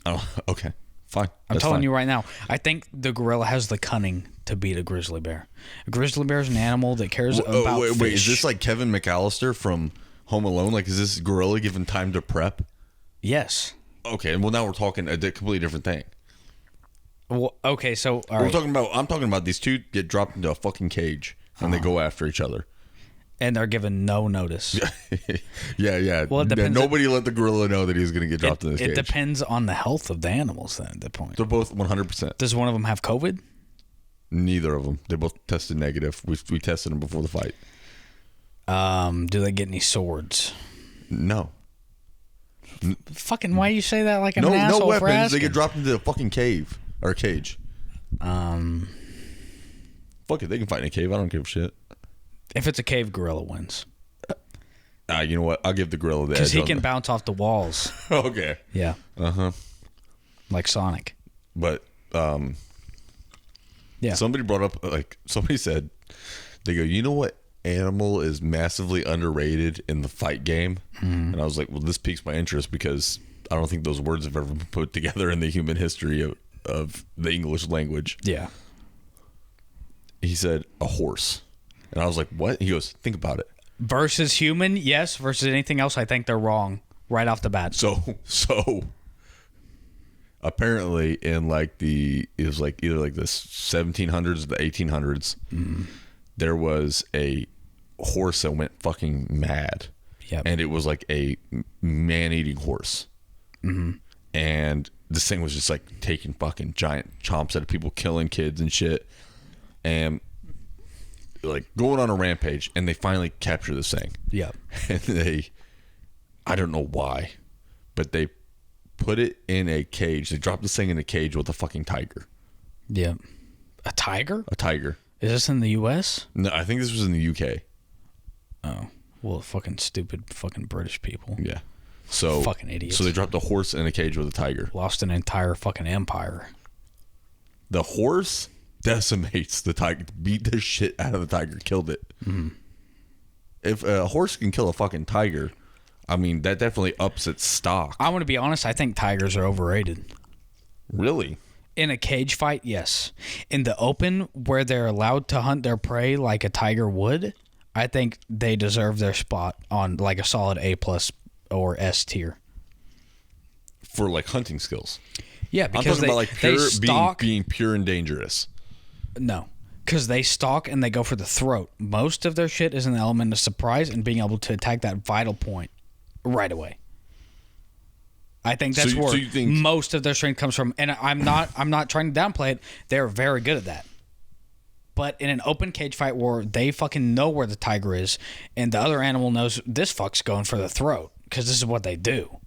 Oh, okay. Fine. I'm telling you right now, I think the gorilla has the cunning to beat a grizzly bear. A grizzly bear is an animal that cares about fish. Wait, is this like Kevin McAllister from Home Alone? Like, is this gorilla given time to prep? Yes. Okay, well now we're talking a completely different thing. Well, okay, so I'm talking about these two get dropped into a fucking cage and they go after each other. And they're given no notice. Yeah. Well, it depends. Nobody let the gorilla know that he was going to get dropped in this cage. It depends on the health of the animals then at that point. They're both 100%. Does one of them have COVID? Neither of them. They both tested negative. We tested them before the fight. Do they get any swords? No. Fucking, why do you say that like an asshole? No for weapons. asking? They get dropped into a fucking cave or cage. Fuck it, they can fight in a cave. I don't give a shit. If it's a cave, gorilla wins. You know what? I'll give the gorilla the edge. Because he can bounce off the walls. Okay. Yeah. Like Sonic. But yeah. Somebody brought up, like, somebody said, they go, you know what animal is massively underrated in the fight game? And I was like, well, this piques my interest because I don't think those words have ever been put together in the human history of the English language. Yeah. He said a horse. And I was like, what? He goes, think about it. Versus human, yes. Versus anything else, I think they're wrong right off the bat. So apparently in like it was like either like the 1700s or the 1800s, there was a horse that went fucking mad. Yep. And it was like a man-eating horse. And this thing was just like taking fucking giant chomps out of people, killing kids and shit. And like going on a rampage, and they finally capture this thing. Yeah. And I don't know why, but they put it in a cage. They dropped this thing in a cage with a fucking tiger. Yeah. A tiger? A tiger. Is this in the U.S.? No, I think this was in the UK. Oh. Well, fucking stupid fucking British people. Yeah. So fucking idiots. So they dropped a horse in a cage with a tiger. Lost an entire fucking empire. The horse decimates the tiger, beat the shit out of the tiger, killed it. If a horse can kill a fucking tiger, I mean, that definitely ups its stock. I want to be honest, I think tigers are overrated. Really? In a cage fight, yes. In the open, where they're allowed to hunt their prey like a tiger would, I think they deserve their spot on like a solid A+ or S tier. For like hunting skills. Yeah, because I'm talking about like pure, being pure and dangerous. No, because they stalk and they go for the throat. Most of their shit is an element of surprise and being able to attack that vital point right away. I think that's where most of their strength comes from. And I'm not trying to downplay it. They're very good at that. But in an open cage fight where they fucking know where the tiger is and the other animal knows this fuck's going for the throat because this is what they do.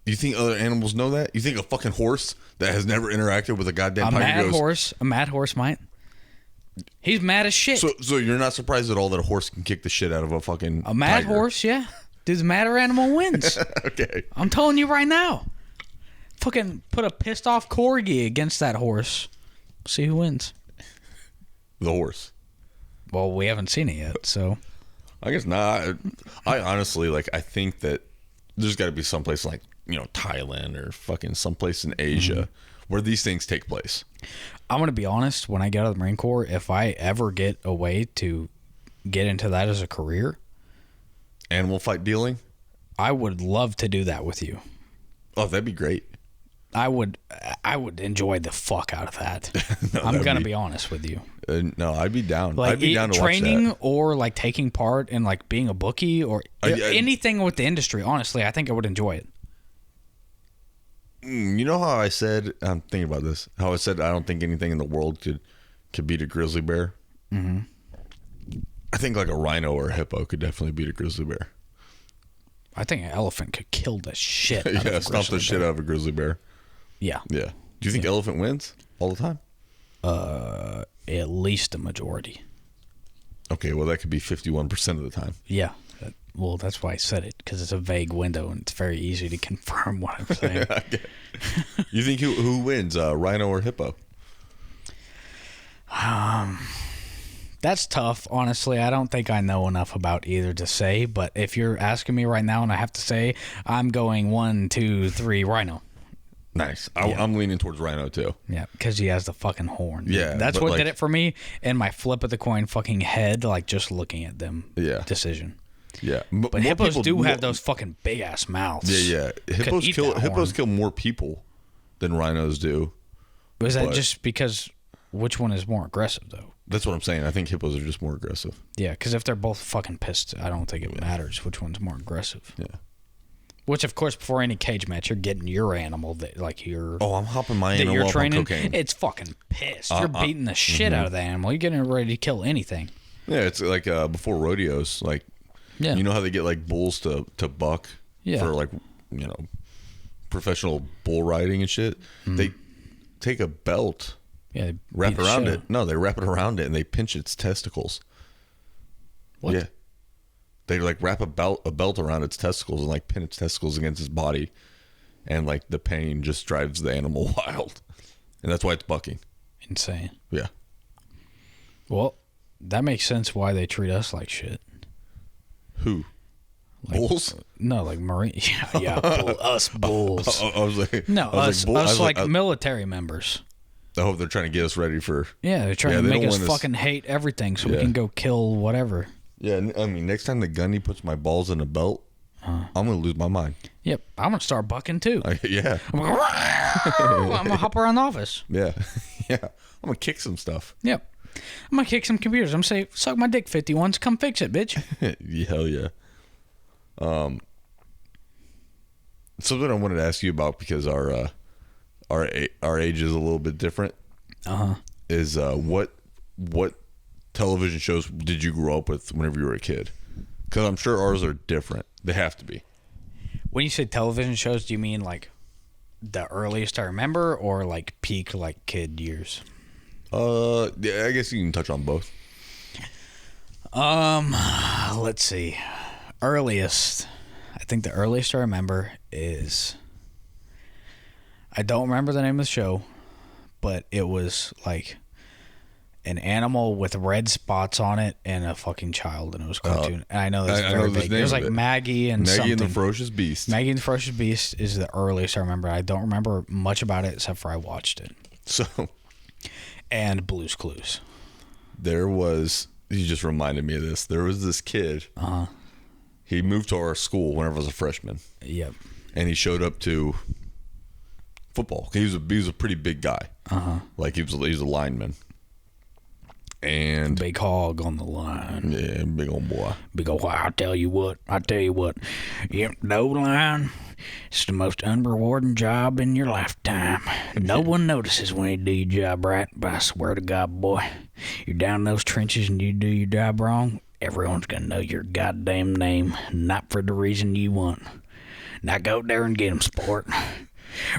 You think other animals know that? You think a fucking horse that has never interacted with a goddamn tiger a mad horse might. He's mad as shit. So you're not surprised at all that a horse can kick the shit out of a fucking a mad tiger? Horse, yeah. Dude, the madder animal wins. Okay. I'm telling you right now. Fucking put a pissed off corgi against that horse. See who wins. The horse. Well, we haven't seen it yet, so. I guess not. I honestly, like, I think that there's got to be someplace like, you know, Thailand or fucking someplace in Asia where these things take place. I'm going to be honest. When I get out of the Marine Corps, if I ever get away to get into that as a career, Animal fight dealing? I would love to do that with you. Oh, that'd be great. I would enjoy the fuck out of that. No, I'm gonna be honest with you. No, I'd be down. Like I'd be down to training watch that. or like taking part in like being a bookie or anything with the industry. Honestly, I think I would enjoy it. You know how I said, I'm thinking about this, how I said I don't think anything in the world could beat a grizzly bear? Mm-hmm. I think like a rhino or a hippo could definitely beat a grizzly bear. I think an elephant could kill the shit out of a stomp the shit out of a grizzly bear. Yeah. Yeah. Do you think elephant wins all the time? At least a majority. Okay, well, that could be 51% of the time. Yeah. Well, that's why I said it, because it's a vague window and it's very easy to confirm what I'm saying. You think who wins, rhino or hippo? That's tough, honestly. I don't think I know enough about either to say, but if you're asking me right now and I have to say, I'm going 1, 2, 3, rhino. Nice. I'm leaning towards rhino, too. Yeah, because he has the fucking horn. Yeah. That's what did it for me, and my flip of the coin fucking head, like just looking at them decision. Yeah. But hippos do have those fucking big-ass mouths. Yeah. Hippos kill more people than rhinos do. Was that just because which one is more aggressive, though? That's what I'm saying. I think hippos are just more aggressive. Yeah, because if they're both fucking pissed, I don't think it matters which one's more aggressive. Yeah. Which, of course, before any cage match, you're getting your animal that, like, you're... Oh, I'm hopping my animal up on cocaine. It's fucking pissed. You're beating the shit out of the animal. You're getting ready to kill anything. Yeah, it's like before rodeos. Like, you know how they get, like, bulls to buck for, like, you know, professional bull riding and shit? Mm-hmm. They take a belt, wrap around it. No, they wrap it around it, and they pinch its testicles. What? Yeah. They like wrap a belt around its testicles and like pin its testicles against its body, and like the pain just drives the animal wild, and that's why it's bucking. Insane. Yeah. Well, that makes sense why they treat us like shit. Who? Like, bulls? No, like marine. Yeah, us bulls. I was like, no, us like military members. I hope they're trying to get us ready for. Yeah, they're trying to make us fucking hate everything so we can go kill whatever. Yeah, I mean, next time the gunny puts my balls in a belt, I'm going to lose my mind. Yep, I'm going to start bucking too. Yeah. I'm going to hop around the office. Yeah. Yeah. I'm going to kick some stuff. Yep. I'm going to kick some computers. I'm going to say, suck my dick 51s, come fix it, bitch. Hell yeah. Something I wanted to ask you about, because our age is a little bit different. Is what television shows did you grow up with whenever you were a kid? Because I'm sure ours are different. They have to be. When you say television shows, do you mean like the earliest I remember, or like peak like kid years? Yeah, I guess you can touch on both. Let's see. Earliest. I think the earliest I remember is, I don't remember the name of the show, but it was like an animal with red spots on it and a fucking child, and it was cartoon. And I know that's very big. It was like Maggie and something. Maggie and the Ferocious Beast. Maggie and the Ferocious Beast is the earliest I remember. I don't remember much about it except for I watched it. So, and Blue's Clues. There was, you just reminded me of this. There was this kid. He moved to our school whenever I was a freshman. Yep. And he showed up to football. He was a pretty big guy. Like he was a lineman. And big hog on the line. Yeah, big old boy. Big old boy. I tell you what. Yep, the O-line, it's the most unrewarding job in your lifetime. No one notices when you do your job right, but I swear to God, boy, you're down in those trenches and you do your job wrong, everyone's going to know your goddamn name, not for the reason you want. Now go there and get them, sport.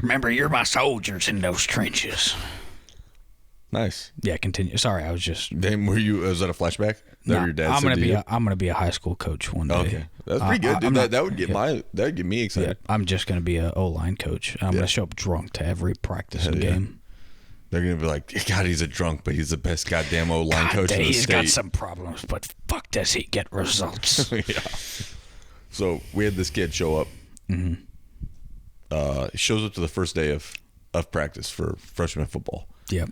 Remember, you're my soldiers in those trenches. Nice. Yeah, continue. Sorry, I was just. Damn, was that a flashback? No, I'm gonna be a high school coach one day. Okay, that's pretty good, dude. That would get me excited. Yeah, I'm just gonna be a O-line coach. I'm gonna show up drunk to every practice and game. They're gonna be like, God, he's a drunk, but he's the best goddamn O-line coach in the he's state. He's got some problems, but fuck, does he get results? Yeah. So we had this kid show up. He shows up to the first day of practice for freshman football. Yep.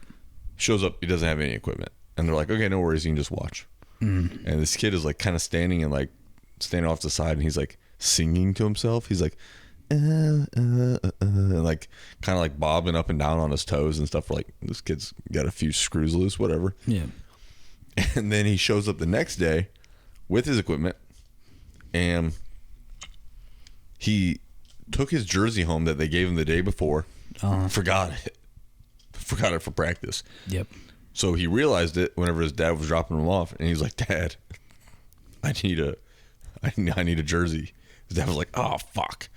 Shows up, he doesn't have any equipment. And they're like, okay, no worries, you can just watch. and this kid is like kind of standing off the side, and he's like singing to himself. He's like, like kind of like bobbing up and down on his toes and stuff. Like, this kid's got a few screws loose, whatever. Yeah. And then he shows up the next day with his equipment, and he took his jersey home that they gave him the day before. Forgot it for practice. Yep. So he realized it whenever his dad was dropping him off, and he's like, "Dad, I need a jersey." His dad was like, "Oh fuck!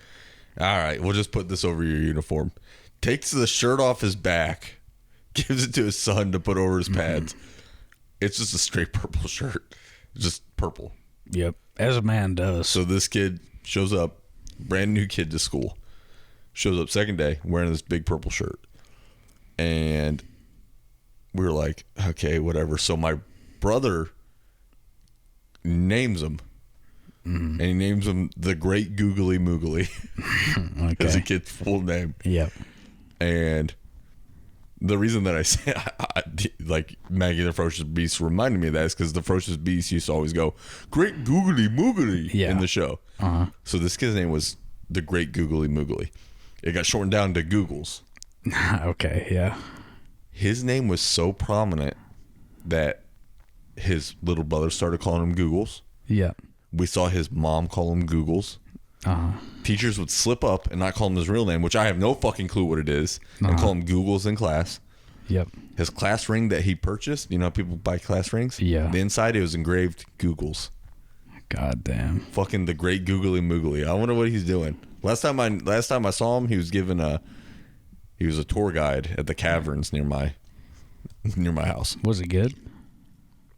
All right, we'll just put this over your uniform." Takes the shirt off his back, gives it to his son to put over his pads. It's just a straight purple shirt, just purple. Yep, as a man does. So this kid shows up, brand new kid to school, shows up second day wearing this big purple shirt, and we were like, okay, whatever. So my brother names him, and he names him the Great Googly Moogly. Okay. As a kid's full name. Yep. And the reason that I say like Maggie the Ferocious Beast reminded me of that is because the Ferocious Beast used to always go Great Googly Moogly in the show. So this kid's name was the Great Googly Moogly. It got shortened down to Googles. Okay, yeah. His name was so prominent that his little brother started calling him Googles. Yeah. We saw his mom call him Googles. Teachers would slip up and not call him his real name, which I have no fucking clue what it is, and call him Googles in class. Yep. His class ring that he purchased, you know how people buy class rings? Yeah. The inside, it was engraved Googles. God damn. Fucking the Great Googly Moogly. I wonder what he's doing. Last time I saw him, he was a tour guide at the caverns near my house. Was it good?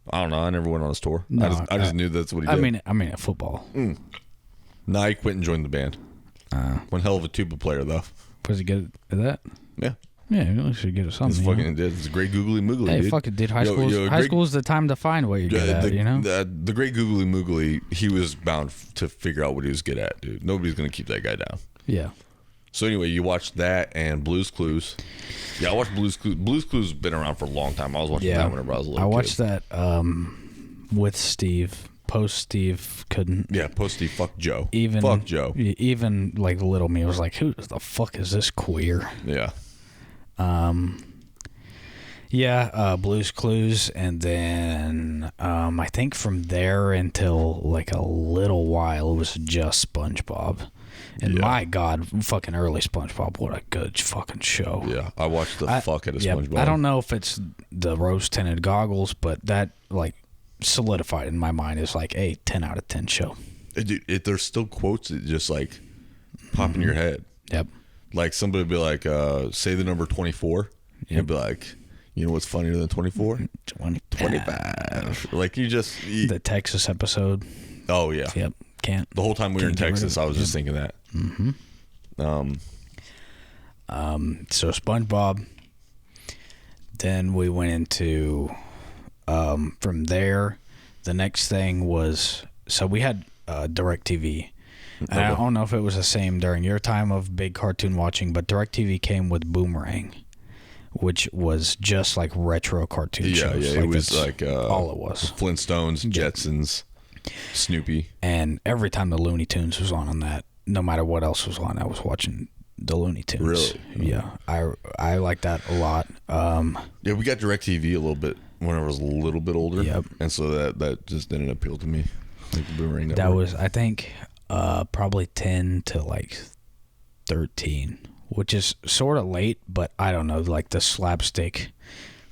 I don't know. I never went on his tour. No, I just knew that's what he did. I mean, at football. Nah, he quit and joined the band. One hell of a tuba player, though. Was he good at that? Yeah. Yeah, at least you're good at something. It's fucking did. It's a Great Googly Moogly, Hey, dude. fuck it, dude. High school's the time to find what you're good at, you know? The Great Googly Moogly, he was bound to figure out what he was good at, dude. Nobody's going to keep that guy down. Yeah. So anyway, you watched that and Blue's Clues. Yeah, I watched Blue's Clues. Blue's Clues has been around for a long time. I was watching that whenever I was a little kid. I watched that with Steve. Post Steve couldn't. Yeah, post Steve. Fuck Joe. Fuck Joe. Even like little me was like, who the fuck is this queer? Yeah. Blue's Clues, and then I think from there until like a little while it was just SpongeBob. And my God, fucking early SpongeBob, what a good fucking show. Yeah, I watched the fuck out of SpongeBob. I don't know if it's the rose-tinted goggles, but that like solidified in my mind as like a 10 out of 10 show. Dude, there's still quotes that just like pop in your head. Yep. Like somebody would be like, say the number 24. You'd be like, you know what's funnier than 24? 25. Like the Texas episode. Oh yeah. Yep. Can't. The whole time we were in Texas, I was just thinking that. So SpongeBob. Then we went into from there. The next thing was, so we had DirecTV. And I don't know if it was the same during your time of big cartoon watching, but DirecTV came with Boomerang, which was just like retro cartoon shows. Yeah, it was like all it was. Flintstones, Jetsons, Snoopy. And every time the Looney Tunes was on that, no matter what else was on, I was watching the Looney Tunes. Really? Yeah, I like that a lot. Yeah, we got DirecTV a little bit when I was a little bit older. Yep. And so that just didn't appeal to me. Like the Boomerang That Network. was, I think, probably 10 to like 13, which is sort of late, but I don't know, like the slapstick,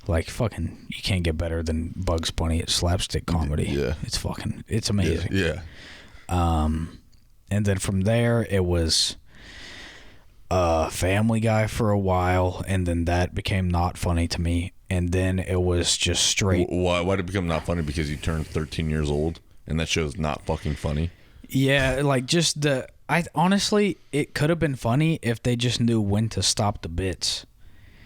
like fucking, you can't get better than Bugs Bunny at slapstick comedy. Yeah. It's amazing. Yeah. And then from there, it was Family Guy for a while, and then that became not funny to me. And then it was just straight. Why did it become not funny? Because you turned 13 years old, and that show's not fucking funny. Yeah, like just honestly, it could have been funny if they just knew when to stop the bits.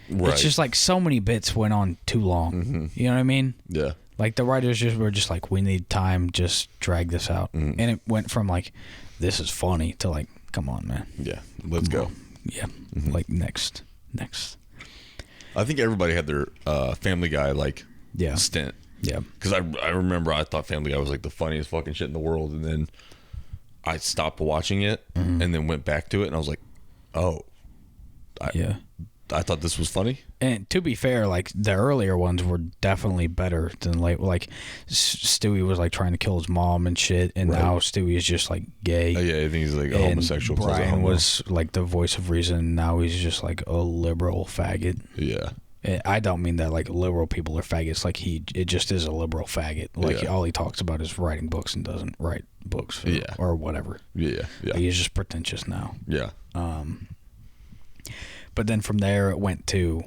Right. It's just like so many bits went on too long. Mm-hmm. You know what I mean? Yeah. Like the writers were just like, we need time, just drag this out. Mm-hmm. And it went from like, this is funny to like, come on, man. Yeah, let's go. Yeah, like next. I think everybody had their Family Guy like stint. Yeah. Because I remember I thought Family Guy was like the funniest fucking shit in the world, and then I stopped watching it and then went back to it, and I was like, oh, I thought this was funny. And to be fair, like the earlier ones were definitely better than like Stewie was like trying to kill his mom and shit, and now Stewie is just like gay. Yeah, I think he's like a and homosexual. Brian was like the voice of reason. Now he's just like a liberal faggot. Yeah. I don't mean that like liberal people are faggots. Like it just is a liberal faggot. Like all he talks about is writing books and doesn't write books or whatever. Yeah. Like, he's just pretentious now. Yeah. But then from there it went to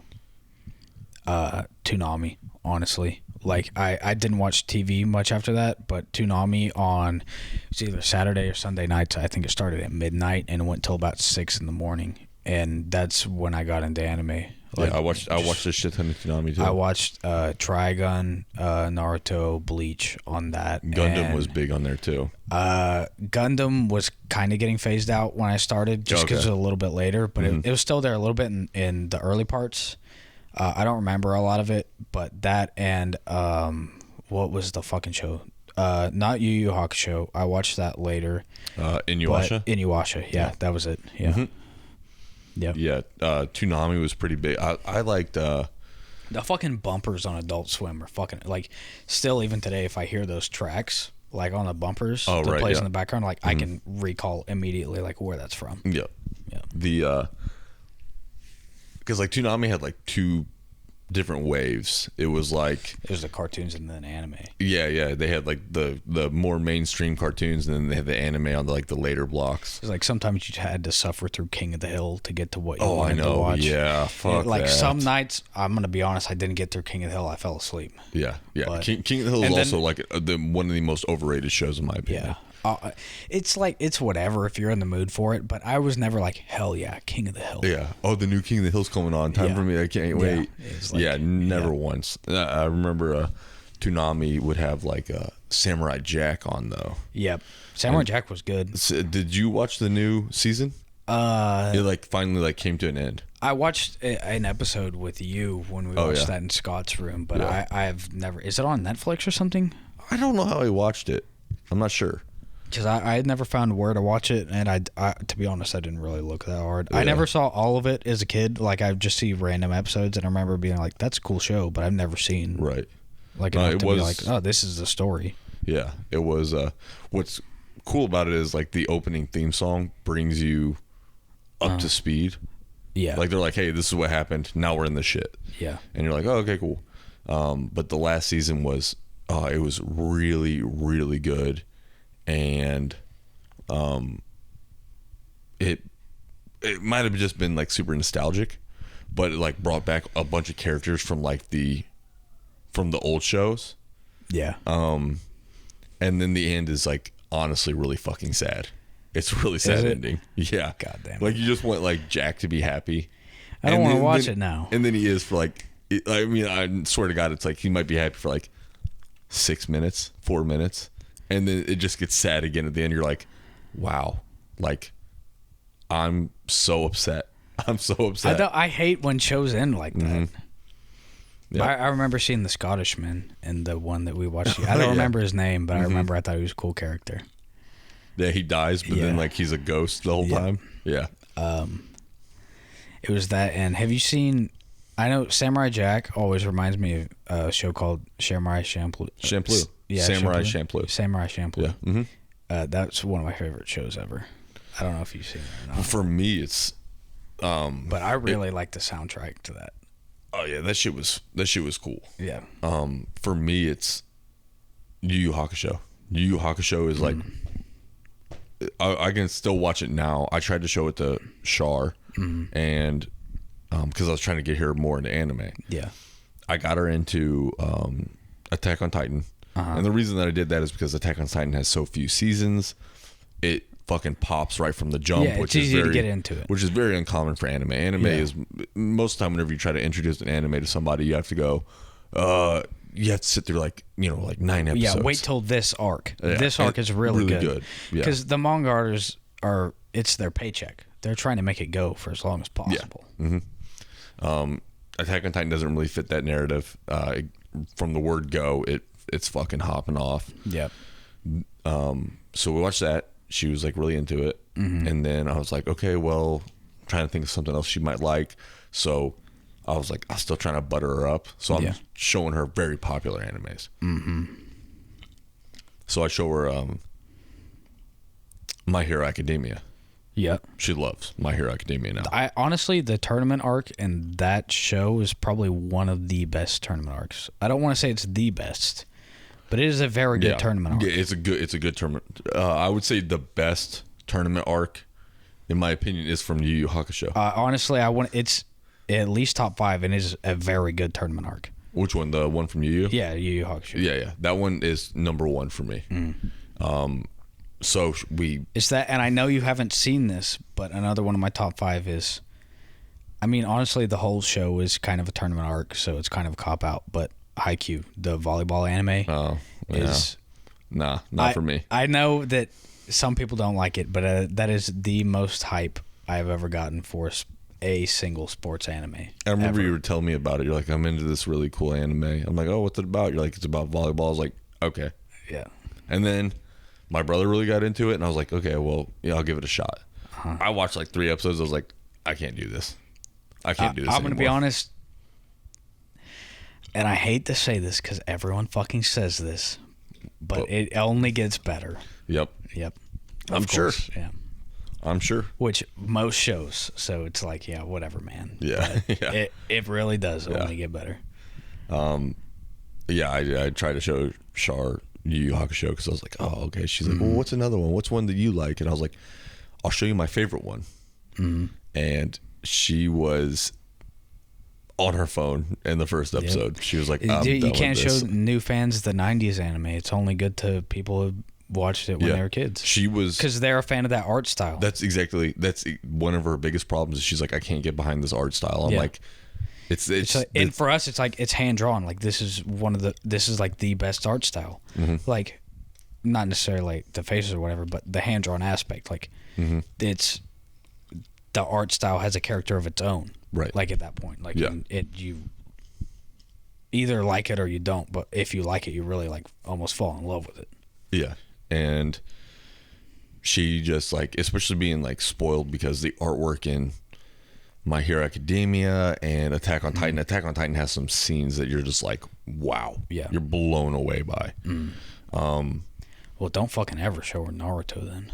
Toonami, honestly. Like I didn't watch TV much after that, but Toonami on it's either Saturday or Sunday nights. I think it started at midnight and it went till about 6 in the morning. And that's when I got into anime. Like, I watched a shit ton of Toonami too. I watched Trigun, Naruto, Bleach on that. Gundam was big on there too. Gundam was kind of getting phased out when I started, just because it was a little bit later, but it was still there a little bit in the early parts. I don't remember a lot of it, but that and what was the fucking show? Not Yu Yu Hakusho. I watched that later. Inuyasha? Inuyasha, yeah, that was it. Yeah. Mm-hmm. Yeah. Toonami was pretty big. I liked the fucking bumpers on Adult Swim are fucking like still even today if I hear those tracks like on the bumpers that plays in the background, like I can recall immediately like where that's from. Yeah. The because like Toonami had like two different waves. It was the cartoons and then anime. Yeah. They had like the more mainstream cartoons, and then they had the anime on the later blocks. It's like sometimes you had to suffer through King of the Hill to get to what you wanted to watch. Yeah, fuck like that. some nights, I'm gonna be honest, I didn't get through King of the Hill. I fell asleep. Yeah. But, King of the Hill is also like one of the most overrated shows in my opinion. Yeah. It's like it's whatever if you're in the mood for it, but I was never like hell yeah, King of the Hill. Yeah. Oh, the new King of the Hill's coming on. Time for me. I can't wait. Never once. I remember Toonami would have like Samurai Jack on though. Yep. Samurai Jack was good. So, did you watch the new season? It like finally came to an end. I watched an episode with you when we watched that in Scott's room, but I've never. Is it on Netflix or something? I don't know how I watched it. I'm not sure. Because I had never found where to watch it, and I to be honest, I didn't really look that hard. I never saw all of it as a kid. Like I just see random episodes, and I remember being like, "That's a cool show," but I've never seen like enough to be like, "Oh, this is the story." Yeah, it was. What's cool about it is like the opening theme song brings you up to speed. Yeah, like they're like, "Hey, this is what happened. Now we're in the shit." Yeah, and you're like, "Oh, okay, cool." But the last season was, it was really, really good. And it might have just been like super nostalgic, but it like brought back a bunch of characters from like the old shows. Yeah. And then the end is like honestly really fucking sad. It's a really sad ending. Yeah. God damn it. Like you just want like Jack to be happy. I don't want to watch it now. And then he is for like I mean, I swear to God, it's like he might be happy for like 6 minutes, 4 minutes. And then it just gets sad again at the end. You're like, wow, like I'm so upset. I'm so upset. I hate when shows end like that. Mm-hmm. Yep. I remember seeing The Scottishman and the one that we watched. I don't remember his name, but I remember I thought he was a cool character. Yeah, he dies, but then like he's a ghost the whole time. Yeah. It was that, and have you seen? I know Samurai Jack always reminds me of a show called Samurai Champloo. Samurai Champloo. Samurai Champloo. Yeah. Mm-hmm. That's one of my favorite shows ever. I don't know if you've seen it or not. For me, it's. But I really like the soundtrack to that. Oh yeah, that shit was cool. Yeah. For me, it's Yu Yu Hakusho. Yu Yu Hakusho is like. I can still watch it now. I tried to show it to Shar, and because I was trying to get her more into anime. Yeah. I got her into Attack on Titan. And the reason that I did that is because Attack on Titan has so few seasons. It fucking pops right from the jump, yeah, which it's is easy very, to get into it. which is very uncommon for anime. Anime is most of the time whenever you try to introduce an anime to somebody, you have to go. You have to sit through like 9 episodes. Yeah, wait till this arc. Yeah, this arc is really good. Because the manga artists it's their paycheck. They're trying to make it go for as long as possible. Yeah. Attack on Titan doesn't really fit that narrative. from the word go, it's fucking hopping off. Yep. So we watched that. She was like really into it. And then I was like, okay, well, I'm trying to think of something else she might like. So I was like, I'm still trying to butter her up. So I'm showing her very popular animes. So I show her My Hero Academia. Yep. She loves My Hero Academia now. I honestly, the tournament arc in that show is probably one of the best tournament arcs. I don't want to say it's the best, but it is a very good tournament arc. Yeah, it's a good tournament. I would say the best tournament arc, in my opinion, is from Yu Yu Hakusho. Honestly, it's at least top 5, and it is a very good tournament arc. Which one? The one from Yu Yu? Yeah, Yu Yu Hakusho. Yeah. That one is number 1 for me. So it's that, and I know you haven't seen this, but another one of my top 5 is, I mean, honestly, the whole show is kind of a tournament arc, so it's kind of a cop out. But Haikyuu, the volleyball anime, is not for me. I know that some people don't like it, but that is the most hype I've ever gotten for a single sports anime. I remember ever. you were telling me about it. You're like, I'm into this really cool anime. I'm like, oh, what's it about? You're like, it's about volleyball. I was like, okay. Yeah. And then my brother really got into it, and I was like, okay, well, yeah, I'll give it a shot. I watched like 3 episodes. I was like, I can't do this. I can't do this I'm going to be anymore. honest, and I hate to say this because everyone fucking says this, but it only gets better. Yep. Of course, sure. Yeah. I'm sure. Which most shows, so it's like, yeah, whatever, man. Yeah. But it really does only get better. Yeah, I tried to show Shar Yu Yu Hakusho because I was like, oh, okay. She's like, well, what's another one? What's one that you like? And I was like, I'll show you my favorite one. And she was on her phone in the first episode. She was like, you can't show new fans the 90s anime. It's only good to people who watched it when they were kids. She was, because they're a fan of that art style. That's one of her biggest problems. Is she's like, I can't get behind this art style. I'm like, it's like, and for us, it's like, it's hand drawn. Like, this is like the best art style. Like, not necessarily like the faces or whatever, but the hand drawn aspect. Like, it's the art style has a character of its own. Right. Like at that point, like you either like it or you don't. But if you like it, you really like almost fall in love with it. Yeah. And she just like, especially being like spoiled because the artwork in My Hero Academia and Attack on Titan. Attack on Titan has some scenes that you're just like, wow. Yeah. You're blown away by. Well, don't fucking ever show her Naruto then.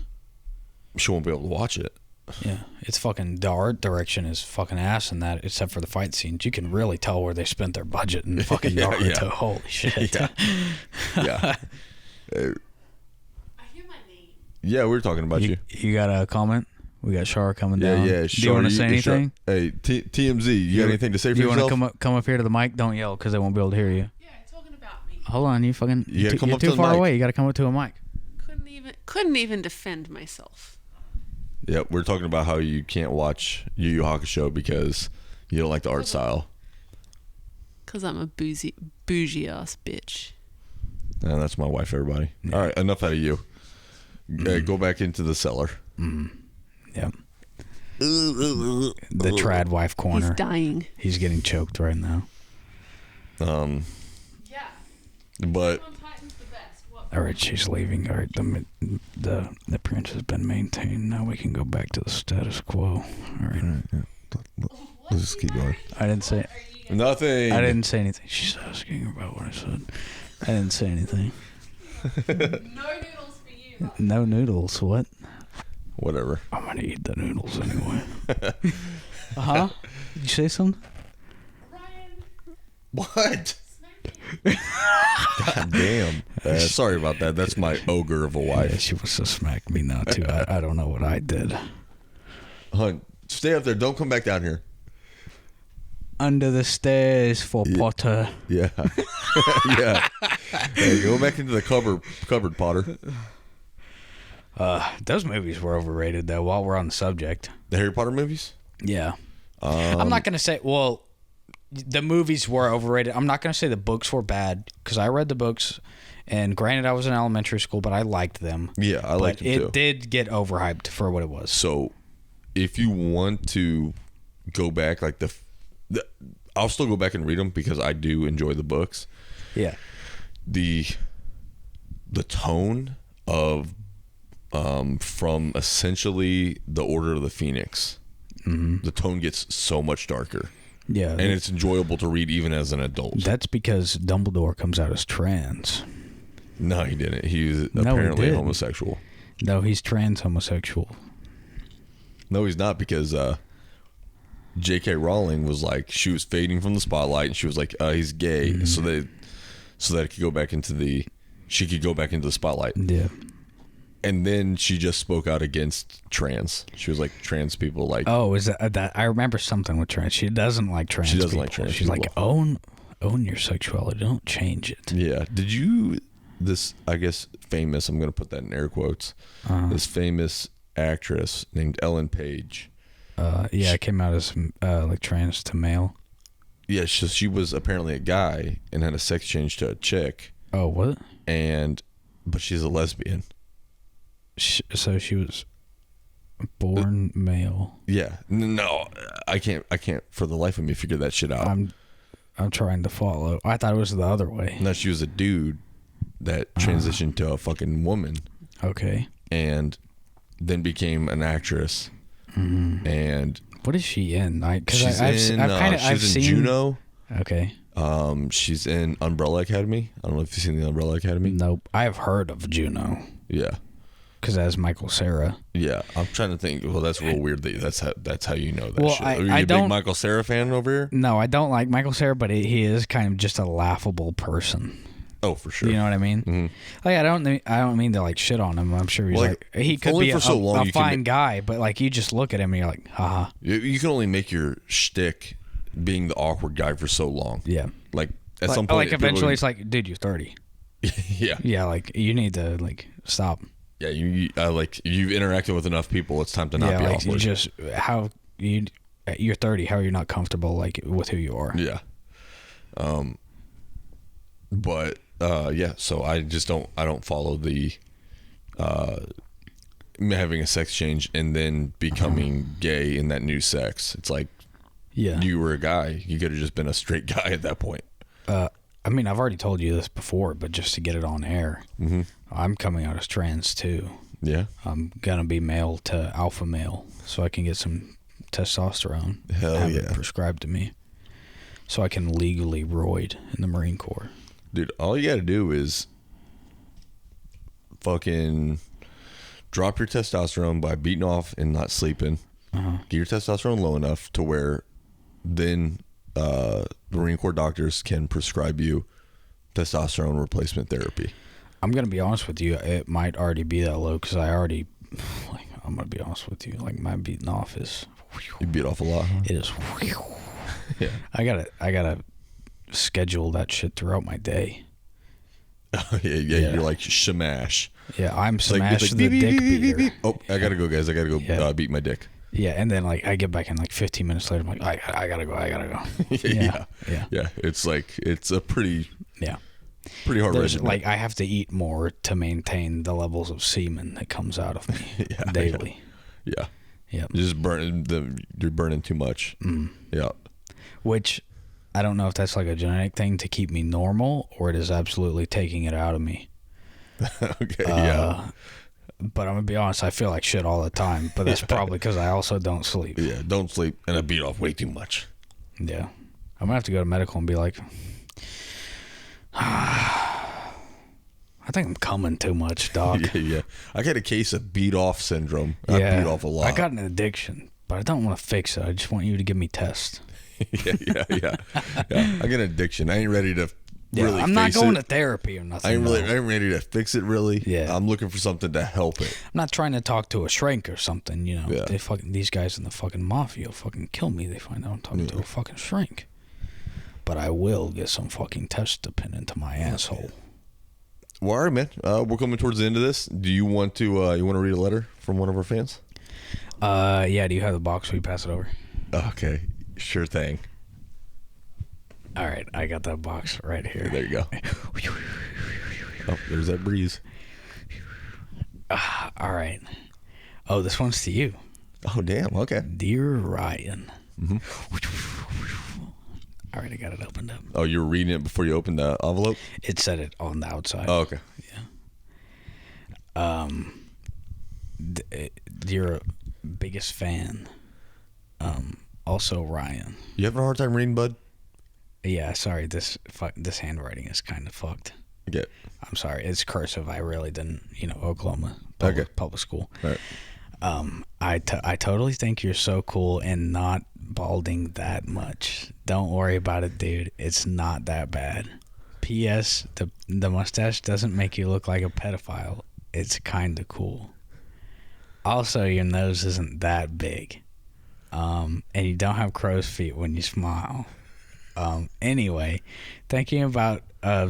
She won't be able to watch it. Yeah, it's fucking, the art direction is fucking ass in that, except for the fight scenes. You can really tell where they spent their budget in fucking Naruto. Holy shit. Yeah. I hear my name. Yeah, we were talking about you. You got a comment? We got Shar coming down. Yeah. Do you want to say anything? Hey, TMZ, you got anything to say for yourself? yourself? Do you want to come up here to the mic? Don't yell because they won't be able to hear you. Yeah, talking about me. Hold on, you fucking, You gotta you're too far away. You got to come up to a mic. Couldn't even defend myself. Yeah, we're talking about how you can't watch Yu Yu Hakusho because you don't like the art style. Because I'm a bougie ass bitch. And that's my wife, everybody. Yeah. All right, enough out of you. Go back into the cellar. Yep. The trad wife corner. He's dying. He's getting choked right now. Yeah. But Titan's the best. All right, she's leaving. All right, the appearance has been maintained. Now we can go back to the status quo. All right. Let's just keep going. I didn't say Nothing. I didn't say anything. She's asking about what I said. I didn't say anything. No noodles for you. No noodles. What? Whatever. I'm gonna eat the noodles anyway. Did you say something? Ryan. What? God damn. Sorry about that. That's my ogre of a wife. Yeah, she wants to smack me now too. I don't know what I did. Hun, stay up there. Don't come back down here. Under the stairs for Potter. Yeah. Yeah. Hey, go back into the cupboard, Potter. Those movies were overrated though. While we're on the subject, The Harry Potter movies? yeah. I'm not gonna say. Well, the movies were overrated. I'm not gonna say the books were bad because I read the books, and granted, I was in elementary school, but I liked them. Yeah, I liked them too. It did get overhyped for what it was. So, if you want to go back, like I'll still go back and read them because I do enjoy the books. Yeah. The tone of from essentially the Order of the Phoenix, the tone gets so much darker. Yeah. And it's enjoyable to read even as an adult. That's because Dumbledore comes out as trans. No, he didn't. He was No, he apparently did. homosexual. No, he's trans homosexual. No, he's not, because J.K. Rowling was like, she was fading from the spotlight, and she was like, he's gay, so that it could go back into she could go back into the spotlight. Yeah. And then she just spoke out against trans. She was like, trans people, like, Oh, is that? I remember something with trans. She doesn't like trans. She doesn't people. like trans She's like, people. own your sexuality. Don't change it. yeah. Did this, I guess, famous, I'm going to put that in air quotes, this famous actress named Ellen Page. Yeah, it came out as like trans to male. Yeah, she was apparently a guy and had a sex change to a chick. Oh, what? But she's a lesbian. So she was born male. Yeah. No, I can't for the life of me figure that shit out. I'm trying to follow. I thought it was the other way. No, she was a dude that transitioned to a fucking woman Okay. and then became an actress. And What is she in? she's in seen Juno. Okay. She's in Umbrella Academy. I don't know if you've seen the Umbrella Academy. Nope. I've heard of Juno Yeah. because that's Michael Cera. Yeah. I'm trying to think. Well, that's real weird that that's how you know that Well, shit. I Are you a don't- big Michael Cera fan over here? No, I don't like Michael Cera, but he is kind of just a laughable person. Oh, for sure. You know what I mean? Mm-hmm. Like I don't mean to like shit on him. I'm sure he's Like, like he could only be for so long a you can fine guy, but like you just look at him and you're like, haha. You can only make your shtick being the awkward guy for so long. Yeah. Like at some point, like eventually it's like, dude, you're 30. yeah, Yeah, like you need to like stop. yeah. You like you've interacted with enough people. It's time to not Yeah, be like you awkward. just you're 30. How are you not comfortable like with who you are? Yeah. But yeah. So I don't follow the having a sex change and then becoming gay in that new sex. It's like Yeah. you were a guy. You could have just been a straight guy at that point. I mean, I've already told you this before, but just to get it on air, I'm coming out as trans too. Yeah. I'm gonna be male to alpha male, so I can get some testosterone. Hell have it yeah. prescribed to me, so I can legally roid in the Marine Corps. Dude, all you gotta do is fucking drop your testosterone by beating off and not sleeping. Get your testosterone low enough to where then the Marine Corps doctors can prescribe you testosterone replacement therapy. I'm gonna be honest with you. It might already be that low because I already, like, I'm gonna be honest with you. Like my beating off is, You beat off a lot, huh? it is. Yeah. I gotta schedule that shit throughout my day. yeah. You're like shamash. Yeah, I'm It's smash it's the beep, dick beep, beep, beep, beater. beep. Oh, I gotta go, guys. I gotta go Yeah. beat my dick. Yeah, and then like I get back in like 15 minutes later. I'm like, I gotta go. Yeah. Yeah. It's like it's a pretty Yeah. hard There's regimen. like I have to eat more to maintain the levels of semen that comes out of me daily. Yeah. Yeah. You're burning too much. Yeah. Which I don't know if that's like a genetic thing to keep me normal or it is absolutely taking it out of me. Okay. Yeah. But I'm gonna be honest, I feel like shit all the time. But that's probably because I also don't sleep. Yeah. Don't sleep, and I beat off way too much. Yeah. I'm gonna have to go to medical and be like, I think I'm coming too much, doc. Yeah. I got a case of beat off syndrome. I beat off a lot. I got an addiction, but I don't want to fix it. I just want you to give me tests. yeah. I got an addiction. I ain't ready to. Yeah, really I'm not face going it. to therapy or nothing. I ain't no. ready to fix it. Really. Yeah. I'm looking for something to help it. I'm not trying to talk to a shrink or something, you know. Yeah. These guys in the fucking mafia will fucking kill me. They find out I'm talking to a fucking shrink. But I will get some fucking tests to pin into my asshole. Well, all right, man. We're coming towards the end of this. Do you want to read a letter from one of our fans? Yeah, do you have the box? Will you pass it over? Okay, sure thing. All right, I got that box right here. There you go. Oh, there's that breeze. All right. Oh, this one's to you. Oh, damn. Okay. Dear Ryan. I already got it opened up. Oh, you were reading it before you opened the envelope? It said it on the outside. Oh, okay. Your biggest fan. Also Ryan. You having a hard time reading, bud? Yeah, sorry. This handwriting is kind of fucked. Yeah. I'm sorry. It's cursive. I really didn't. Oklahoma public school. All right. I totally think you're so cool and not balding that much. Don't worry about it, dude. It's not that bad. P.S. The mustache doesn't make you look like a pedophile. It's kind of cool. Also, your nose isn't that big. And you don't have crow's feet when you smile. Anyway, thinking about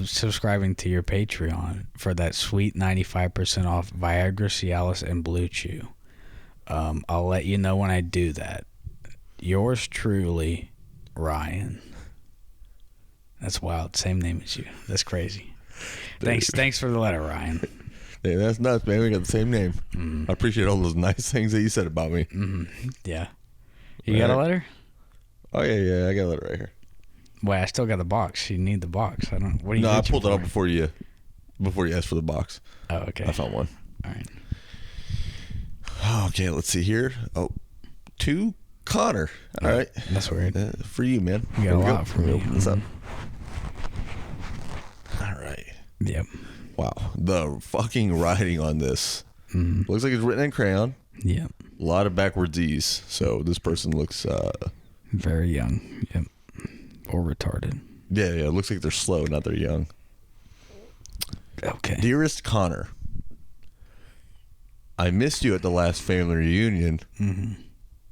subscribing to your Patreon for that sweet 95% off Viagra, Cialis, and Blue Chew. I'll let you know when I do that. Yours truly, Ryan. That's wild. Same name as you. That's crazy. Thanks for the letter, Ryan. Hey, that's nuts, man. We got the same name. I appreciate all those nice things that you said about me. Yeah. You got a letter? Oh, yeah. I got a letter right here. Wait, I still got the box. You need the box. What are you No, I reaching pulled it for? up before you asked for the box. Oh, okay. I found one. All right. Okay, let's see here. Oh, to Connor. All right. That's weird. For you, man. You got Here a we go. lot for Let me me. open this up. All right. Yep. Wow. The fucking writing on this looks like it's written in crayon. Yep. A lot of backwards E's. So this person looks, Very young. Yep. Or retarded. yeah, it looks like they're slow, not they're young. Okay. Dearest Connor, I missed you at the last family reunion.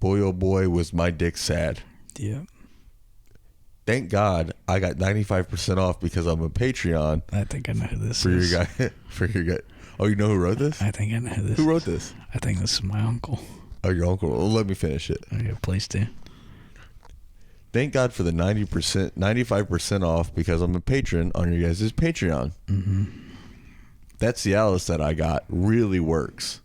Boy, oh boy, was my dick sad. Yep. Thank God I got 95% off because I'm a Patreon I think I know who this for is. your guy. For your guy. Oh, you know who wrote this? I think I know who this Who is. wrote this? I think this is my uncle. Oh, your uncle. Well, let me finish it. Okay, please do. Thank God for the 95% off because I'm a patron on your guys' Patreon. That Cialis that I got really works.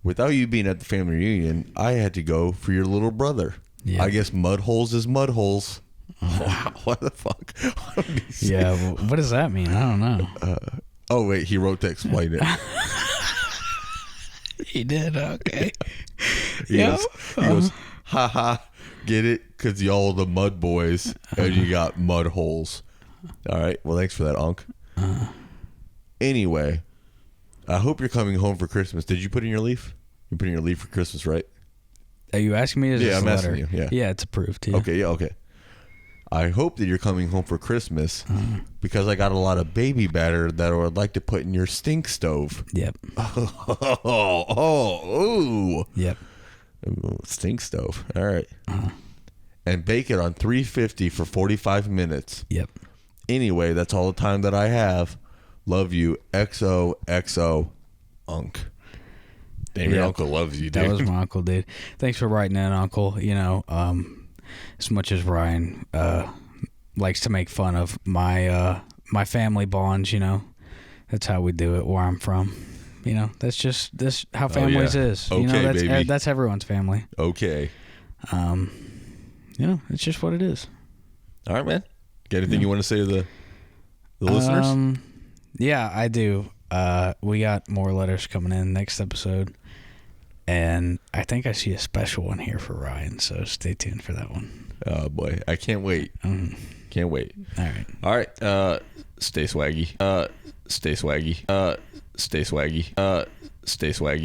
Without you being at the family reunion, I had to go for your little brother. Yeah. I guess mud holes is mud holes. Wow, what the fuck? What did he say? Yeah, well, what does that mean? I don't know. Oh, wait, he wrote to explain it. He did, okay. He goes, ha ha, get it? Because y'all the mud boys and you got mud holes. All right, well, thanks for that, Unc. Anyway, I hope you're coming home for Christmas. Did you put in your leaf? You put in your leaf for Christmas, right? Are you asking me? Is Yeah, this I'm a asking letter? you, yeah. Yeah, it's approved. Yeah. Okay, yeah, okay. I hope that you're coming home for Christmas because I got a lot of baby batter that I would like to put in your stink stove. Yep. Ooh. Yep. Stink stove. All right. And bake it on 350 for 45 minutes. Yep. Anyway, that's all the time that I have. Love you. XOXO Unc. Damn, your Yeah. uncle loves you, dude. That was my uncle, dude. Thanks for writing in, Uncle. As much as Ryan likes to make fun of my my family bonds, that's how we do it where I'm from. That's just how families yeah. is. Okay, that's baby. that's everyone's family. Okay. It's just what it is. All right, man. Got anything you want to say to the listeners? Yeah, I do. We got more letters coming in next episode. And I think I see a special one here for Ryan, so stay tuned for that one. Oh, boy. I can't wait. Can't wait. All right. All right. Stay swaggy. Stay swaggy. Stay swaggy. Stay swaggy.